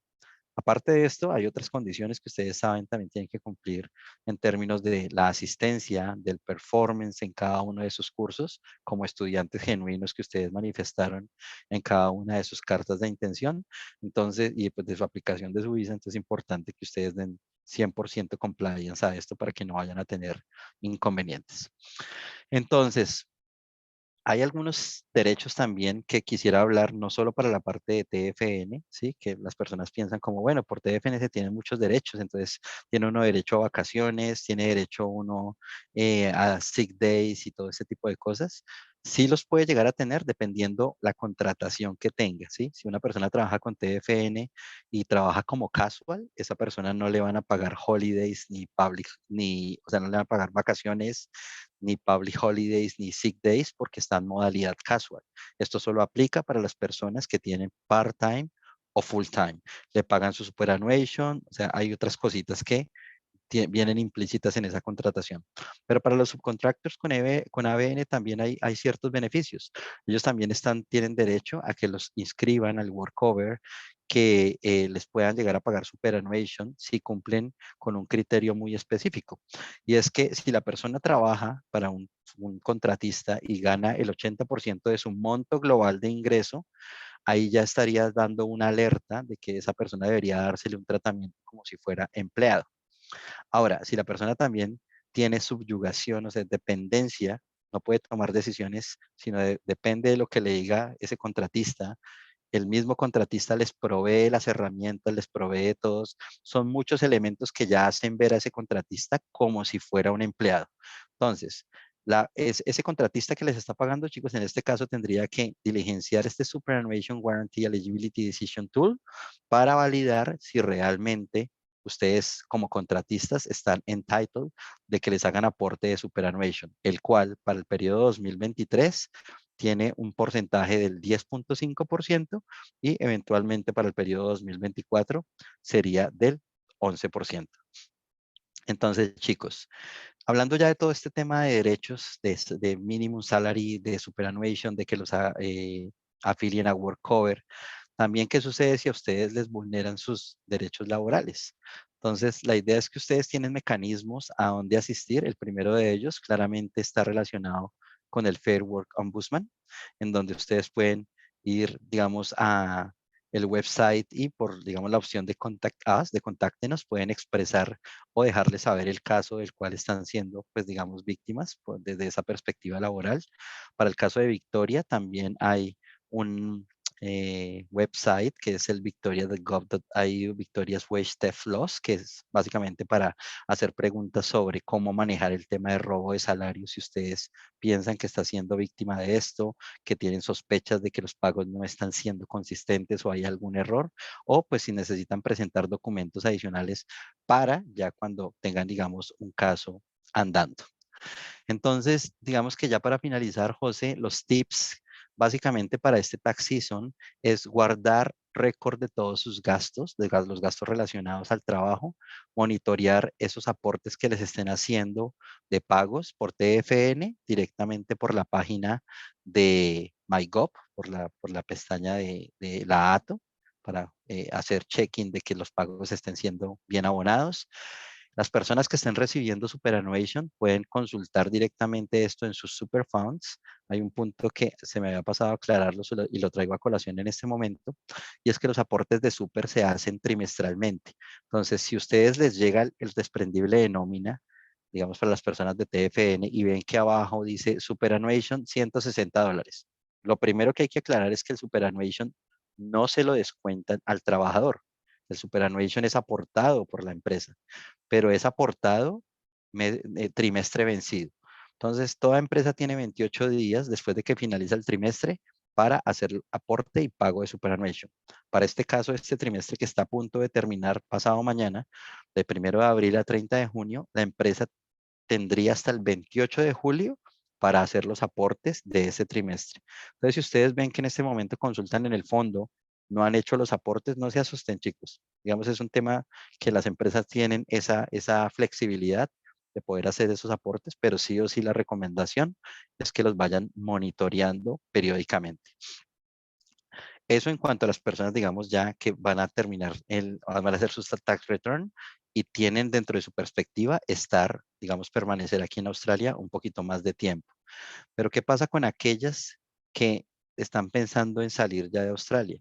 Aparte de esto, hay otras condiciones que ustedes saben también tienen que cumplir en términos de la asistencia, del performance en cada uno de sus cursos, como estudiantes genuinos que ustedes manifestaron en cada una de sus cartas de intención. Entonces, y pues de su aplicación de su visa, entonces es importante que ustedes den 100% compliance a esto para que no vayan a tener inconvenientes. Entonces, hay algunos derechos también que quisiera hablar, no solo para la parte de TFN, ¿sí? Que las personas piensan como, bueno, por TFN se tienen muchos derechos, entonces tiene uno derecho a vacaciones, tiene derecho uno a sick days y todo ese tipo de cosas. Sí los puede llegar a tener dependiendo la contratación que tenga, ¿sí? Si una persona trabaja con TFN y trabaja como casual, esa persona no le van a pagar holidays ni public, o sea, no le van a pagar vacaciones ni public holidays, ni sick days, porque está en modalidad casual. Esto solo aplica para las personas que tienen part-time o full-time. Le pagan su superannuation, o sea, hay otras cositas que vienen implícitas en esa contratación. Pero para los subcontractors con ABN también hay ciertos beneficios. Ellos también tienen derecho a que los inscriban al workover, que les puedan llegar a pagar superannuation si cumplen con un criterio muy específico. Y es que si la persona trabaja para un contratista y gana el 80% de su monto global de ingreso, ahí ya estarías dando una alerta de que esa persona debería dársele un tratamiento como si fuera empleado. Ahora, si la persona también tiene subyugación, o sea, dependencia, no puede tomar decisiones, sino depende de lo que le diga ese contratista. El mismo contratista les provee las herramientas, les provee todos. Son muchos elementos que ya hacen ver a ese contratista como si fuera un empleado. Entonces, ese contratista que les está pagando, chicos, en este caso tendría que diligenciar este Superannuation Guarantee Eligibility Decision Tool para validar si realmente ustedes como contratistas están entitled de que les hagan aporte de superannuation, el cual para el periodo 2023 tiene un porcentaje del 10.5% y eventualmente para el periodo 2024 sería del 11%. Entonces, chicos, hablando ya de todo este tema de derechos, de minimum salary, de superannuation, de que los afilien a WorkCover, también qué sucede si a ustedes les vulneran sus derechos laborales. Entonces, la idea es que ustedes tienen mecanismos a donde asistir. El primero de ellos claramente está relacionado con el Fair Work Ombudsman, en donde ustedes pueden ir, digamos, a el website y por, digamos, la opción de Contact Us, de contáctenos, pueden expresar o dejarles saber el caso del cual están siendo, pues, digamos, víctimas pues, desde esa perspectiva laboral. Para el caso de Victoria, también hay un website que es el victoria.gov.au, Victoria's Wage Theft Laws, que es básicamente para hacer preguntas sobre cómo manejar el tema de robo de salarios si ustedes piensan que está siendo víctima de esto, que tienen sospechas de que los pagos no están siendo consistentes o hay algún error, o pues si necesitan presentar documentos adicionales para ya cuando tengan, digamos, un caso andando. Entonces, digamos que ya para finalizar, José, los tips básicamente para este tax season es guardar récord de todos sus gastos, de los gastos relacionados al trabajo, monitorear esos aportes que les estén haciendo de pagos por TFN directamente por la página de MyGov, por la pestaña de la ATO, para hacer check-in de que los pagos estén siendo bien abonados. Las personas que estén recibiendo superannuation pueden consultar directamente esto en sus superfunds. Hay un punto que se me había pasado a aclararlo y lo traigo a colación en este momento, y es que los aportes de super se hacen trimestralmente. Entonces, si a ustedes les llega el desprendible de nómina, digamos para las personas de TFN, y ven que abajo dice superannuation $160, lo primero que hay que aclarar es que el superannuation no se lo descuentan al trabajador. El superannuation es aportado por la empresa, pero es aportado trimestre vencido. Entonces, toda empresa tiene 28 días después de que finaliza el trimestre para hacer aporte y pago de superannuation. Para este caso, este trimestre que está a punto de terminar pasado mañana, de 1 de abril a 30 de junio, la empresa tendría hasta el 28 de julio para hacer los aportes de ese trimestre. Entonces, si ustedes ven que en este momento consultan en el fondo, no han hecho los aportes, no se asusten, chicos. Digamos, es un tema que las empresas tienen esa flexibilidad de poder hacer esos aportes, pero sí o sí la recomendación es que los vayan monitoreando periódicamente. Eso en cuanto a las personas, digamos, ya que van a terminar, van a hacer su tax return y tienen dentro de su perspectiva estar, digamos, permanecer aquí en Australia un poquito más de tiempo. Pero ¿qué pasa con aquellas que están pensando en salir ya de Australia?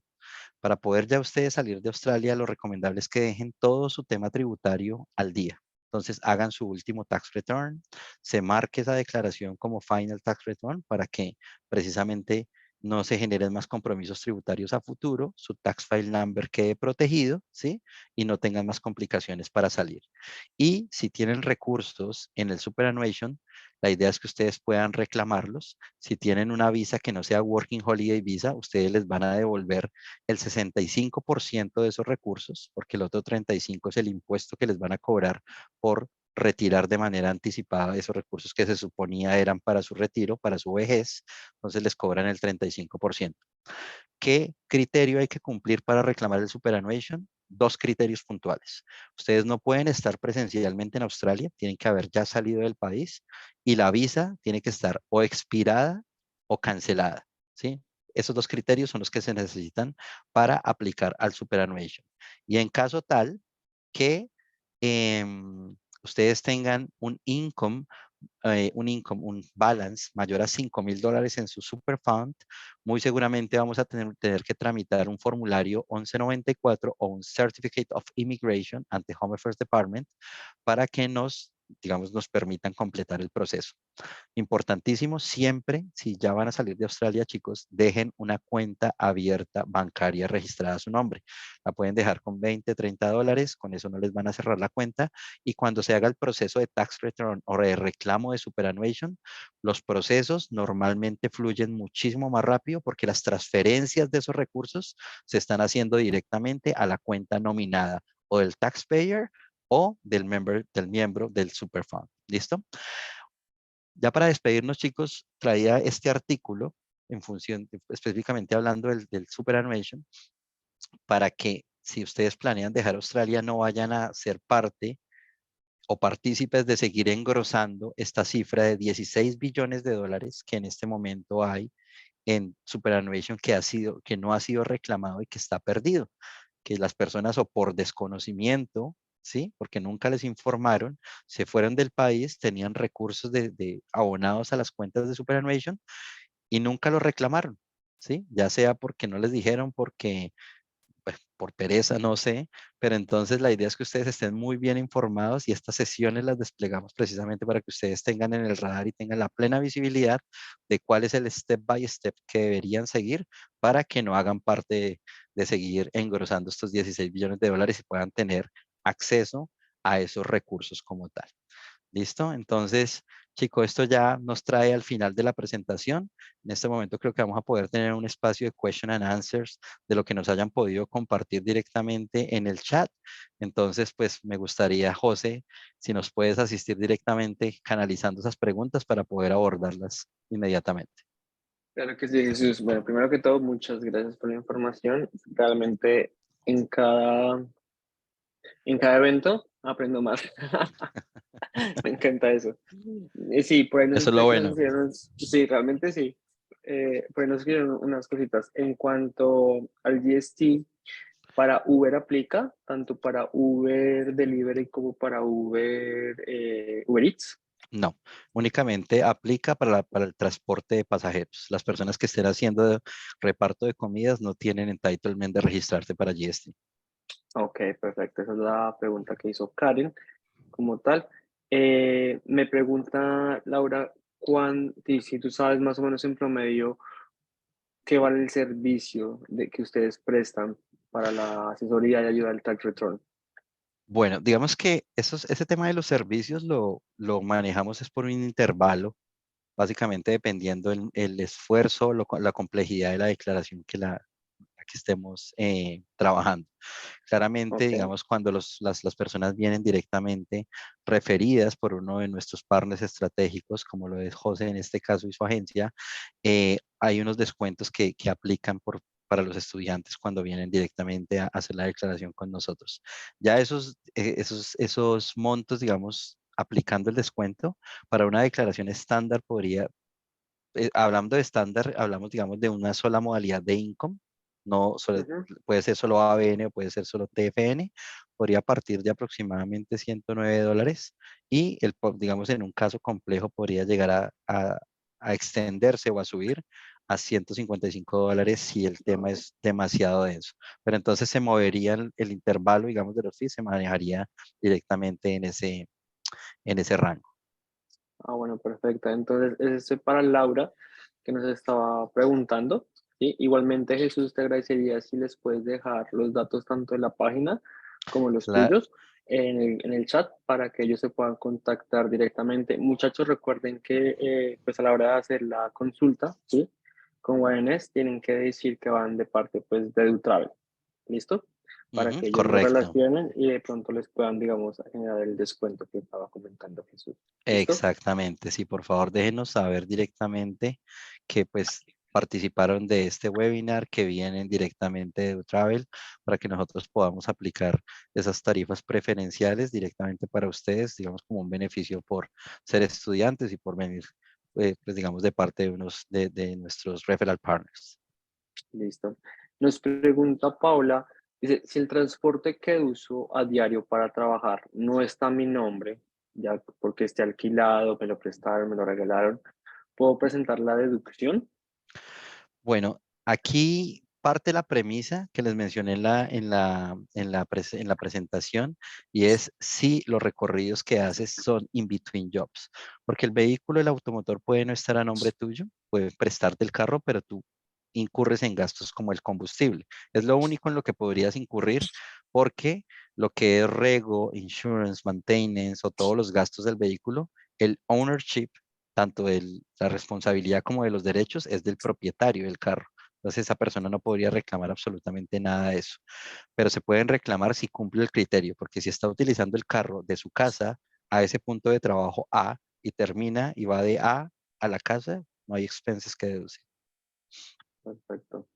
Para poder ya ustedes salir de Australia, lo recomendable es que dejen todo su tema tributario al día. Entonces, hagan su último tax return, se marque esa declaración como final tax return para que precisamente no se generen más compromisos tributarios a futuro, su tax file number quede protegido, ¿sí? Y no tengan más complicaciones para salir. Y si tienen recursos en el superannuation, la idea es que ustedes puedan reclamarlos. Si tienen una visa que no sea Working Holiday Visa, ustedes les van a devolver el 65% de esos recursos, porque el otro 35% es el impuesto que les van a cobrar por retirar de manera anticipada esos recursos que se suponía eran para su retiro, para su vejez, entonces les cobran el 35%. ¿Qué criterio hay que cumplir para reclamar el superannuation? 2 criterios puntuales. Ustedes no pueden estar presencialmente en Australia, tienen que haber ya salido del país y la visa tiene que estar o expirada o cancelada, ¿sí? esos dos criterios son los que se necesitan para aplicar al superannuation. Y en caso tal que ustedes tengan un balance mayor a $5,000 en su Superfund, muy seguramente vamos a tener que tramitar un formulario 1194 o un Certificate of Immigration ante Home Affairs Department para que nos permitan completar el proceso. Importantísimo, siempre, si ya van a salir de Australia, chicos, dejen una cuenta abierta bancaria registrada a su nombre. La pueden dejar con 20, $30, con eso no les van a cerrar la cuenta. Y cuando se haga el proceso de tax return o de reclamo de superannuation, los procesos normalmente fluyen muchísimo más rápido porque las transferencias de esos recursos se están haciendo directamente a la cuenta nominada o del taxpayer o del miembro del Superfund. ¿Listo? Ya para despedirnos, chicos, traía este artículo en función, específicamente hablando del superannuation, para que si ustedes planean dejar Australia no vayan a ser parte o partícipes de seguir engrosando esta cifra de $16 billones que en este momento hay en superannuation que no ha sido reclamado y que está perdido, que las personas o por desconocimiento, ¿sí? Porque nunca les informaron, se fueron del país, tenían recursos de abonados a las cuentas de superannuation y nunca lo reclamaron, ¿sí? Ya sea porque no les dijeron, porque pues, por pereza, no sé, pero entonces la idea es que ustedes estén muy bien informados y estas sesiones las desplegamos precisamente para que ustedes tengan en el radar y tengan la plena visibilidad de cuál es el step by step que deberían seguir para que no hagan parte de seguir engrosando estos $16 billones y puedan tener acceso a esos recursos como tal. ¿Listo? Entonces, chicos, esto ya nos trae al final de la presentación. En este momento creo que vamos a poder tener un espacio de question and answers de lo que nos hayan podido compartir directamente en el chat. Entonces, pues me gustaría, José, si nos puedes asistir directamente canalizando esas preguntas para poder abordarlas inmediatamente. Claro que sí, Jesús. Bueno, primero que todo, muchas gracias por la información. Realmente en cada evento aprendo más. Me encanta eso. Sí, por ahí Eso es lo nos bueno. escribieron, sí, realmente sí. Por ahí nos escribieron unas cositas. En cuanto al GST, para Uber aplica, tanto para Uber Delivery como para Uber Eats. No, únicamente aplica para el transporte de pasajeros. Las personas que estén haciendo reparto de comidas no tienen entitlement de registrarse para GST. Ok, perfecto. Esa es la pregunta que hizo Karen como tal. Me pregunta Laura, si tú sabes más o menos en promedio qué vale el servicio que ustedes prestan para la asesoría y ayuda al tax return. Bueno, digamos que ese tema de los servicios lo manejamos es por un intervalo, básicamente dependiendo el esfuerzo, la complejidad de la declaración la que estemos trabajando. Claramente, Ok. digamos, cuando las personas vienen directamente referidas por uno de nuestros partners estratégicos, como lo es José en este caso y su agencia, hay unos descuentos que aplican para los estudiantes cuando vienen directamente a hacer la declaración con nosotros. Ya esos montos, digamos, aplicando el descuento, para una declaración estándar hablando de estándar, hablamos, digamos, de una sola modalidad de income, Ujú. puede ser solo ABN o puede ser solo TFN, podría partir de aproximadamente $109 y, digamos, en un caso complejo podría llegar a extenderse o a subir a $155 si el tema es demasiado denso. Pero entonces se movería el intervalo, digamos, de los fees, se manejaría directamente en ese rango. Bueno, perfecto. Entonces, ese es para Laura, que nos estaba preguntando. ¿Sí? Igualmente, Jesús, te agradecería si les puedes dejar los datos tanto de la página como los La- tuyos en el chat para que ellos se puedan contactar directamente. Muchachos, recuerden que pues a la hora de hacer la consulta, ¿sí? Con YNS tienen que decir que van de parte pues de Dutravel. ¿Listo? Para Ujú, que ellos lo correcto. relacionen y de pronto les puedan, digamos, generar el descuento que estaba comentando Jesús. ¿Listo? Exactamente, sí, por favor déjenos saber directamente que pues participaron de este webinar, que vienen directamente de Travel, para que nosotros podamos aplicar esas tarifas preferenciales directamente para ustedes, digamos como un beneficio por ser estudiantes y por venir, pues digamos de parte de de nuestros referral partners. Listo. Nos pregunta Paula, dice, si el transporte que uso a diario para trabajar no está a mi nombre, ya porque esté alquilado, me lo prestaron, me lo regalaron, ¿puedo presentar la deducción? Bueno, aquí parte la premisa que les mencioné en la presentación y es si los recorridos que haces son in between jobs, porque el vehículo, el automotor puede no estar a nombre tuyo, puede prestarte el carro, pero tú incurres en gastos como el combustible. Es lo único en lo que podrías incurrir porque lo que es rego, insurance, maintenance o todos los gastos del vehículo, el ownership tanto la responsabilidad como de los derechos es del propietario del carro. Entonces esa persona no podría reclamar absolutamente nada de eso, pero se pueden reclamar si cumple el criterio, porque si está utilizando el carro de su casa a ese punto de trabajo A y termina y va de A la casa, no hay expenses que deducir. Perfecto.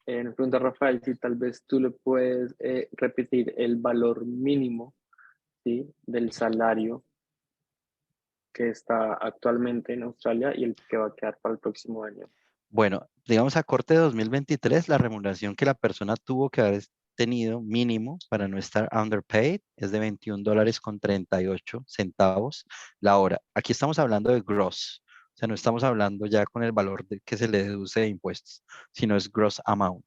Nos pregunta Rafael si tal vez tú le puedes repetir el valor mínimo, ¿sí? Del salario que está actualmente en Australia y el que va a quedar para el próximo año. Bueno, digamos a corte de 2023, la remuneración que la persona tuvo que haber tenido mínimo para no estar underpaid es de $21.38 la hora. Aquí estamos hablando de gross, o sea, no estamos hablando ya con el valor que se le deduce de impuestos, sino es gross amount.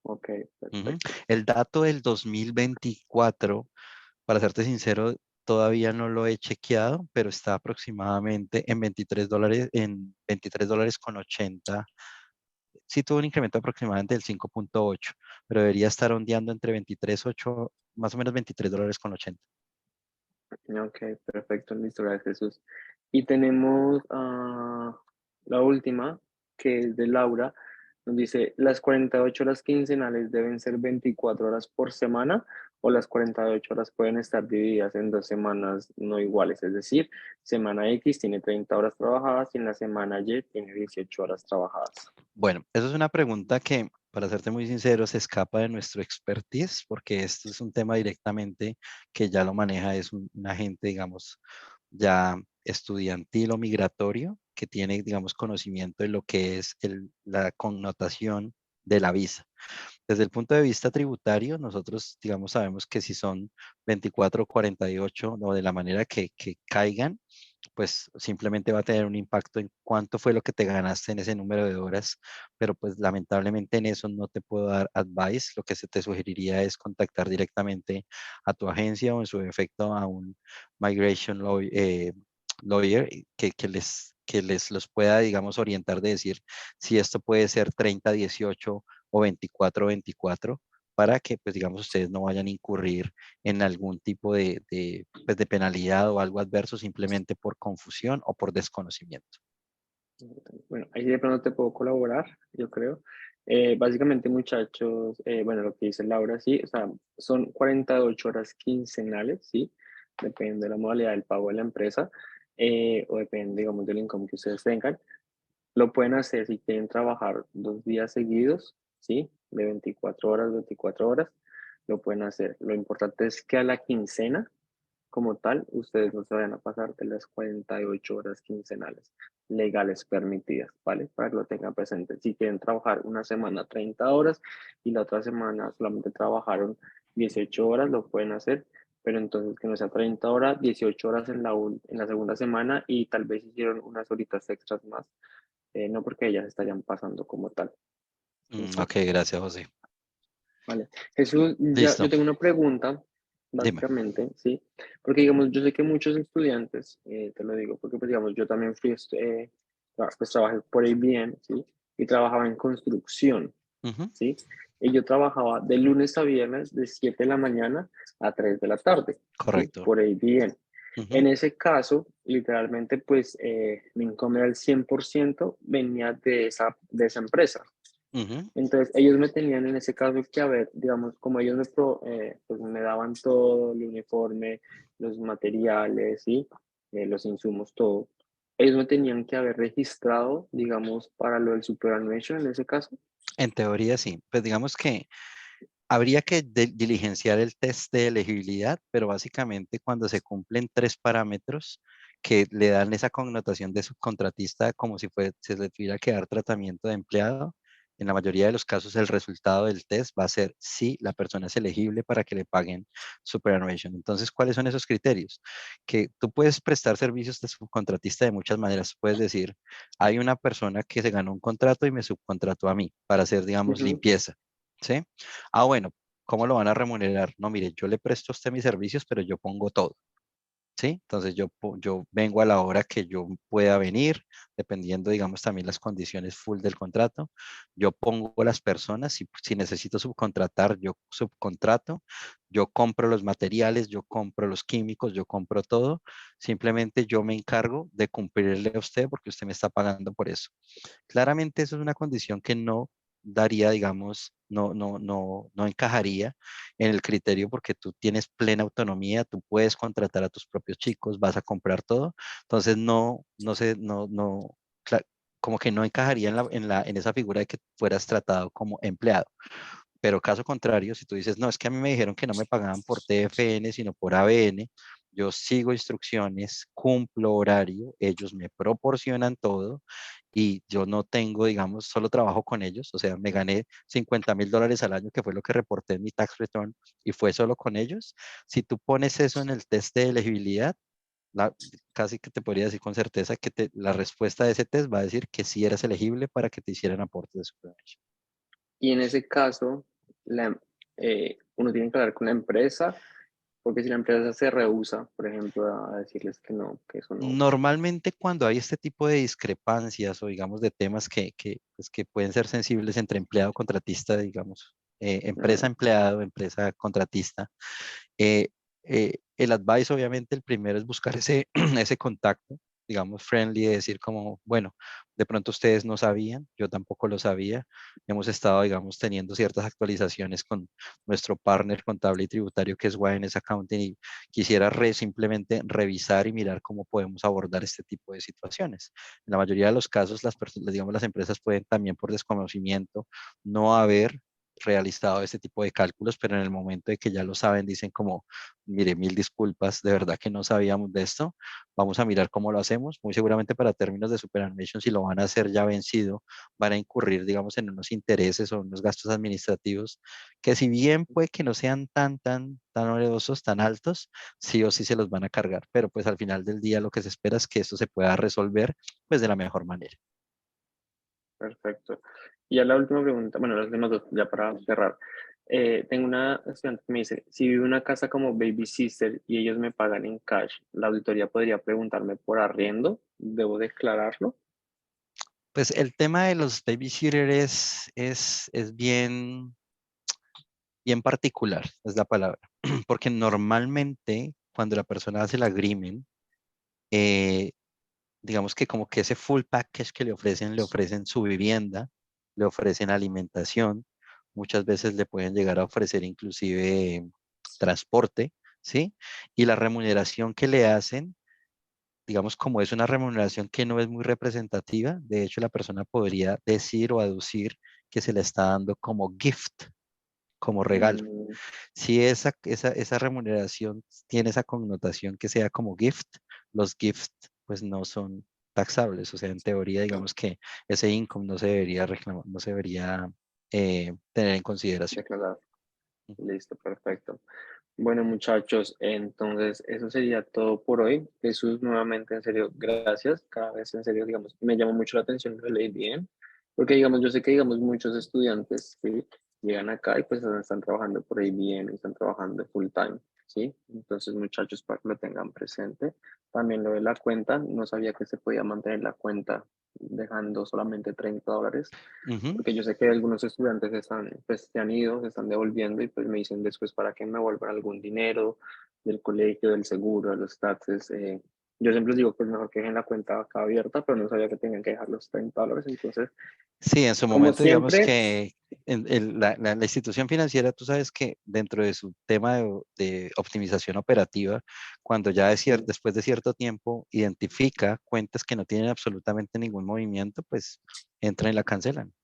Ok, Ujú. perfecto. El dato del 2024, para serte sincero, todavía no lo he chequeado, pero está aproximadamente en $23, en $23 con 80. Sí tuvo un incremento aproximadamente del 5.8, pero debería estar ondeando entre 23.8, más o menos $23 con 80. Ok, perfecto, listo, gracias Jesús. Y tenemos la última, que es de Laura. Nos dice, ¿las 48 horas quincenales deben ser 24 horas por semana o las 48 horas pueden estar divididas en 2 semanas no iguales? Es decir, semana X tiene 30 horas trabajadas y en la semana Y tiene 18 horas trabajadas. Bueno, eso es una pregunta que, para serte muy sincero, se escapa de nuestro expertise, porque esto es un tema directamente que ya lo maneja, es un agente, digamos, ya estudiantil o migratorio, que tiene, digamos, conocimiento de lo que es la connotación de la visa. Desde el punto de vista tributario, nosotros, digamos, sabemos que si son 24 o 48 o de la manera que caigan, pues simplemente va a tener un impacto en cuánto fue lo que te ganaste en ese número de horas, pero pues lamentablemente en eso no te puedo dar advice. Lo que se te sugeriría es contactar directamente a tu agencia o en su defecto a un migration lawyer que les los pueda, digamos, orientar de decir si esto puede ser 30-18 o 24-24 para que, pues, digamos, ustedes no vayan a incurrir en algún tipo pues, de penalidad o algo adverso simplemente por confusión o por desconocimiento. Bueno, ahí de pronto te puedo colaborar, yo creo. Básicamente, muchachos, bueno, lo que dice Laura, sí, o sea, son 48 horas quincenales, sí, depende de la modalidad del pago de la empresa, o depende, digamos, del income que ustedes tengan. Lo pueden hacer si quieren trabajar 2 días seguidos, sí, de 24 horas, 24 horas, lo pueden hacer. Lo importante es que a la quincena como tal, ustedes no se vayan a pasar de las 48 horas quincenales legales permitidas, ¿vale? Para que lo tengan presente. Si quieren trabajar una semana 30 horas y la otra semana solamente trabajaron 18 horas, lo pueden hacer, pero entonces que no sea 30 horas, 18 horas en la segunda semana y tal vez hicieron unas horitas extras más, no porque ellas estarían pasando como tal. ¿Listo? Ok, gracias, José. Vale. Jesús, ya, Listo, yo tengo una pregunta, dime. básicamente, ¿sí? Porque, digamos, yo sé que muchos estudiantes, te lo digo, porque, pues, digamos, yo también fui, pues, trabajé por ABN, ¿sí? Y trabajaba en construcción, Ujú, ¿sí? Y yo trabajaba de lunes a viernes de 7 de la mañana a 3 de la tarde, ¿sí? correcto. Por ABN. Ujú, En ese caso, literalmente, pues, mi income era el 100% venía de esa empresa, ujú. entonces, ellos me tenían en ese caso que haber, digamos, como ellos pues me daban todo, el uniforme, los materiales, ¿sí? Los insumos, todo. Ellos me tenían que haber registrado, digamos, para lo del superannuation en ese caso. En teoría sí. Pues digamos que habría que diligenciar el test de elegibilidad, pero básicamente cuando se cumplen tres parámetros que le dan esa connotación de subcontratista como si se le tuviera que dar tratamiento de empleado, en la mayoría de los casos el resultado del test va a ser si la persona es elegible para que le paguen superannuation. Entonces, ¿cuáles son esos criterios? Que tú puedes prestar servicios de subcontratista de muchas maneras. Puedes decir, hay una persona que se ganó un contrato y me subcontrató a mí para hacer, digamos, Ujú. limpieza, ¿sí? Ah, bueno, ¿cómo lo van a remunerar? No, mire, yo le presto a usted mis servicios, pero yo pongo todo. ¿Sí? Entonces yo vengo a la hora que yo pueda venir, dependiendo, digamos, también las condiciones full del contrato. Yo pongo las personas, si necesito subcontratar, yo subcontrato, yo compro los materiales, yo compro los químicos, yo compro todo. Simplemente yo me encargo de cumplirle a usted porque usted me está pagando por eso. Claramente eso es una condición que no daría, digamos, no encajaría en el criterio porque tú tienes plena autonomía, tú puedes contratar a tus propios chicos, vas a comprar todo, entonces no sé, como que no encajaría en esa figura de que fueras tratado como empleado. Pero caso contrario, si tú dices, no, es que a mí me dijeron que no me pagaban por TFN, sino por ABN, yo sigo instrucciones, cumplo horario, ellos me proporcionan todo y yo no tengo, digamos, solo trabajo con ellos, o sea, me gané $50,000 al año, que fue lo que reporté en mi tax return y fue solo con ellos. Si tú pones eso en el test de elegibilidad, casi que te podría decir con certeza que la respuesta de ese test va a decir que sí eras elegible para que te hicieran aportes de supervivencia. Y en ese caso, uno tiene que hablar con la empresa, porque si la empresa se rehúsa, por ejemplo, a decirles que no, que eso no. Normalmente cuando hay este tipo de discrepancias o digamos de temas pues, que pueden ser sensibles entre empleado contratista, digamos, empresa No. empleado, empresa contratista, eh, el advice obviamente el primero es buscar ese, ese contacto, digamos, friendly, de decir como, bueno, de pronto ustedes no sabían, yo tampoco lo sabía, hemos estado, digamos, teniendo ciertas actualizaciones con nuestro partner contable y tributario que es YNS Accounting y quisiera simplemente revisar y mirar cómo podemos abordar este tipo de situaciones. En la mayoría de los casos, las personas, digamos, las empresas pueden también por desconocimiento no haber realizado este tipo de cálculos, pero en el momento de que ya lo saben, dicen como, mire, mil disculpas, de verdad que no sabíamos de esto, vamos a mirar cómo lo hacemos, muy seguramente para términos de superannuation, si lo van a hacer ya vencido, van a incurrir, digamos, en unos intereses o unos gastos administrativos que si bien puede que no sean tan onerosos, tan altos, sí o sí se los van a cargar, pero pues al final del día lo que se espera es que esto se pueda resolver pues de la mejor manera. Perfecto. Y ya la última pregunta, bueno, las últimas dos, ya para cerrar. Tengo una estudiante que me dice, si vivo en una casa como baby sister y ellos me pagan en cash, ¿la auditoría podría preguntarme por arriendo? ¿Debo declararlo? Pues el tema de los babysitters es bien particular, es la palabra, porque normalmente cuando la persona hace el agreement, eh, digamos que como que ese full package que le ofrecen su vivienda, le ofrecen alimentación, muchas veces le pueden llegar a ofrecer inclusive transporte, ¿sí? Y la remuneración que le hacen, digamos como es una remuneración que no es muy representativa, de hecho la persona podría decir o aducir que se le está dando como gift, como regalo. Mm, Si esa remuneración tiene esa connotación que sea como gift, los gifts pues no son taxables. O sea, en teoría, digamos que ese income no se debería reclamar, no se debería tener en consideración. declarar. Listo, perfecto. Bueno, muchachos, entonces eso sería todo por hoy. Jesús, nuevamente, en serio, gracias. Cada vez, en serio, digamos, me llama mucho la atención que leí bien, porque, digamos, yo sé que, digamos, muchos estudiantes, ¿sí? Llegan acá y pues están trabajando por ahí bien, están trabajando full time, ¿sí? Entonces, muchachos, para que lo tengan presente. También lo de la cuenta, no sabía que se podía mantener la cuenta dejando solamente $30, Ujú. porque yo sé que algunos estudiantes están, pues, se han ido, se están devolviendo y pues me dicen después para que me vuelvan algún dinero del colegio, del seguro, de los taxes. Yo siempre les digo que es mejor que dejen la cuenta acá abierta, pero no sabía que tenían que dejar los $30. Entonces, Sí, en su como momento, digamos siempre, que la institución financiera, tú sabes que dentro de su tema de optimización operativa, cuando ya sí, después de cierto tiempo identifica cuentas que no tienen absolutamente ningún movimiento, pues entra y la cancelan.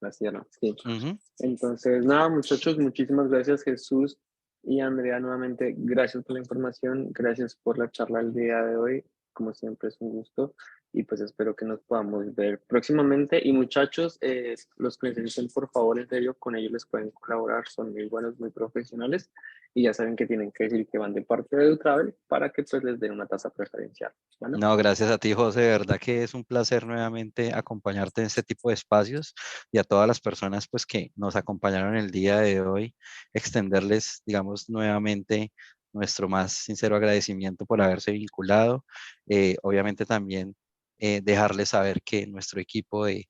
la cierran, sí. Ujú. Entonces, nada, muchachos, muchísimas gracias, Jesús y Andrea, nuevamente, gracias por la información, gracias por la charla el día de hoy. Como siempre, es un gusto. y pues espero que nos podamos ver próximamente. Y muchachos, los que necesiten, por favor, en serio, con ellos les pueden colaborar, son muy buenos, muy profesionales, y ya saben que tienen que decir que van de parte de Travel para que pues les den una tasa preferencial. Bueno, No, gracias a ti, José. De verdad que es un placer nuevamente acompañarte en este tipo de espacios y a todas las personas pues que nos acompañaron el día de hoy, extenderles, digamos, nuevamente nuestro más sincero agradecimiento por haberse vinculado. Obviamente también dejarles saber que nuestro equipo de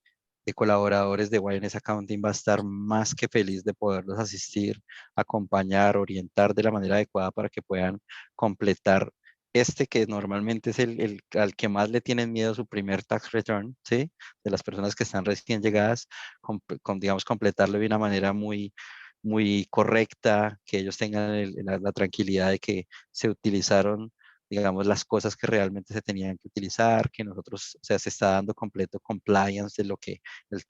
colaboradores de Wilderness Accounting va a estar más que feliz de poderlos asistir, acompañar, orientar de la manera adecuada para que puedan completar este que normalmente es el al que más le tienen miedo su primer tax return, ¿sí? De las personas que están recién llegadas, digamos, completarlo de una manera muy correcta, que ellos tengan la tranquilidad de que se utilizaron, digamos, las cosas que realmente se tenían que utilizar, que nosotros, o sea, se está dando completo compliance de lo que el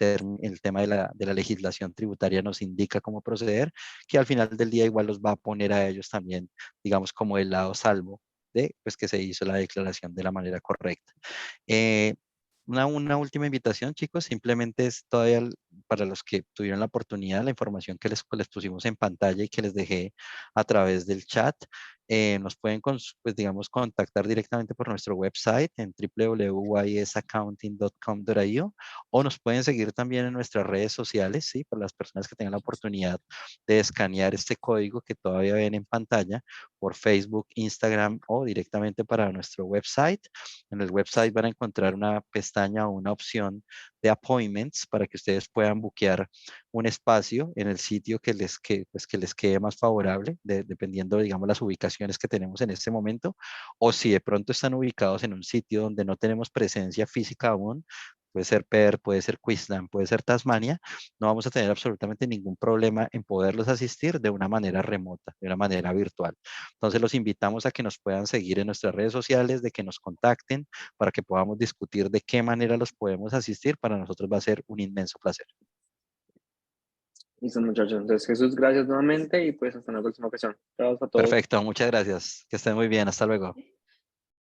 tema de la legislación tributaria nos indica cómo proceder, que al final del día igual los va a poner a ellos también, digamos, como el lado salvo de pues, que se hizo la declaración de la manera correcta. Eh, una última invitación, chicos, simplemente es todavía para los que tuvieron la oportunidad, la información que les pusimos en pantalla y que les dejé a través del chat. Nos pueden, pues, digamos, contactar directamente por nuestro website en www.ysaccounting.com.io o nos pueden seguir también en nuestras redes sociales, ¿sí? Para las personas que tengan la oportunidad de escanear este código que todavía ven en pantalla por Facebook, Instagram o directamente para nuestro website. En el website van a encontrar una pestaña o una opción de appointments para que ustedes puedan buquear un espacio en el sitio pues, que les quede más favorable, dependiendo, digamos, las ubicaciones que tenemos en este momento, o si de pronto están ubicados en un sitio donde no tenemos presencia física aún, puede ser Perth, puede ser Queensland, puede ser Tasmania, no vamos a tener absolutamente ningún problema en poderlos asistir de una manera remota, de una manera virtual. Entonces los invitamos a que nos puedan seguir en nuestras redes sociales, de que nos contacten para que podamos discutir de qué manera los podemos asistir. Para nosotros va a ser un inmenso placer. listo muchachos. Entonces Jesús, gracias nuevamente y pues hasta una próxima ocasión. Chao a todos. Perfecto, muchas gracias. Que estén muy bien. Hasta luego.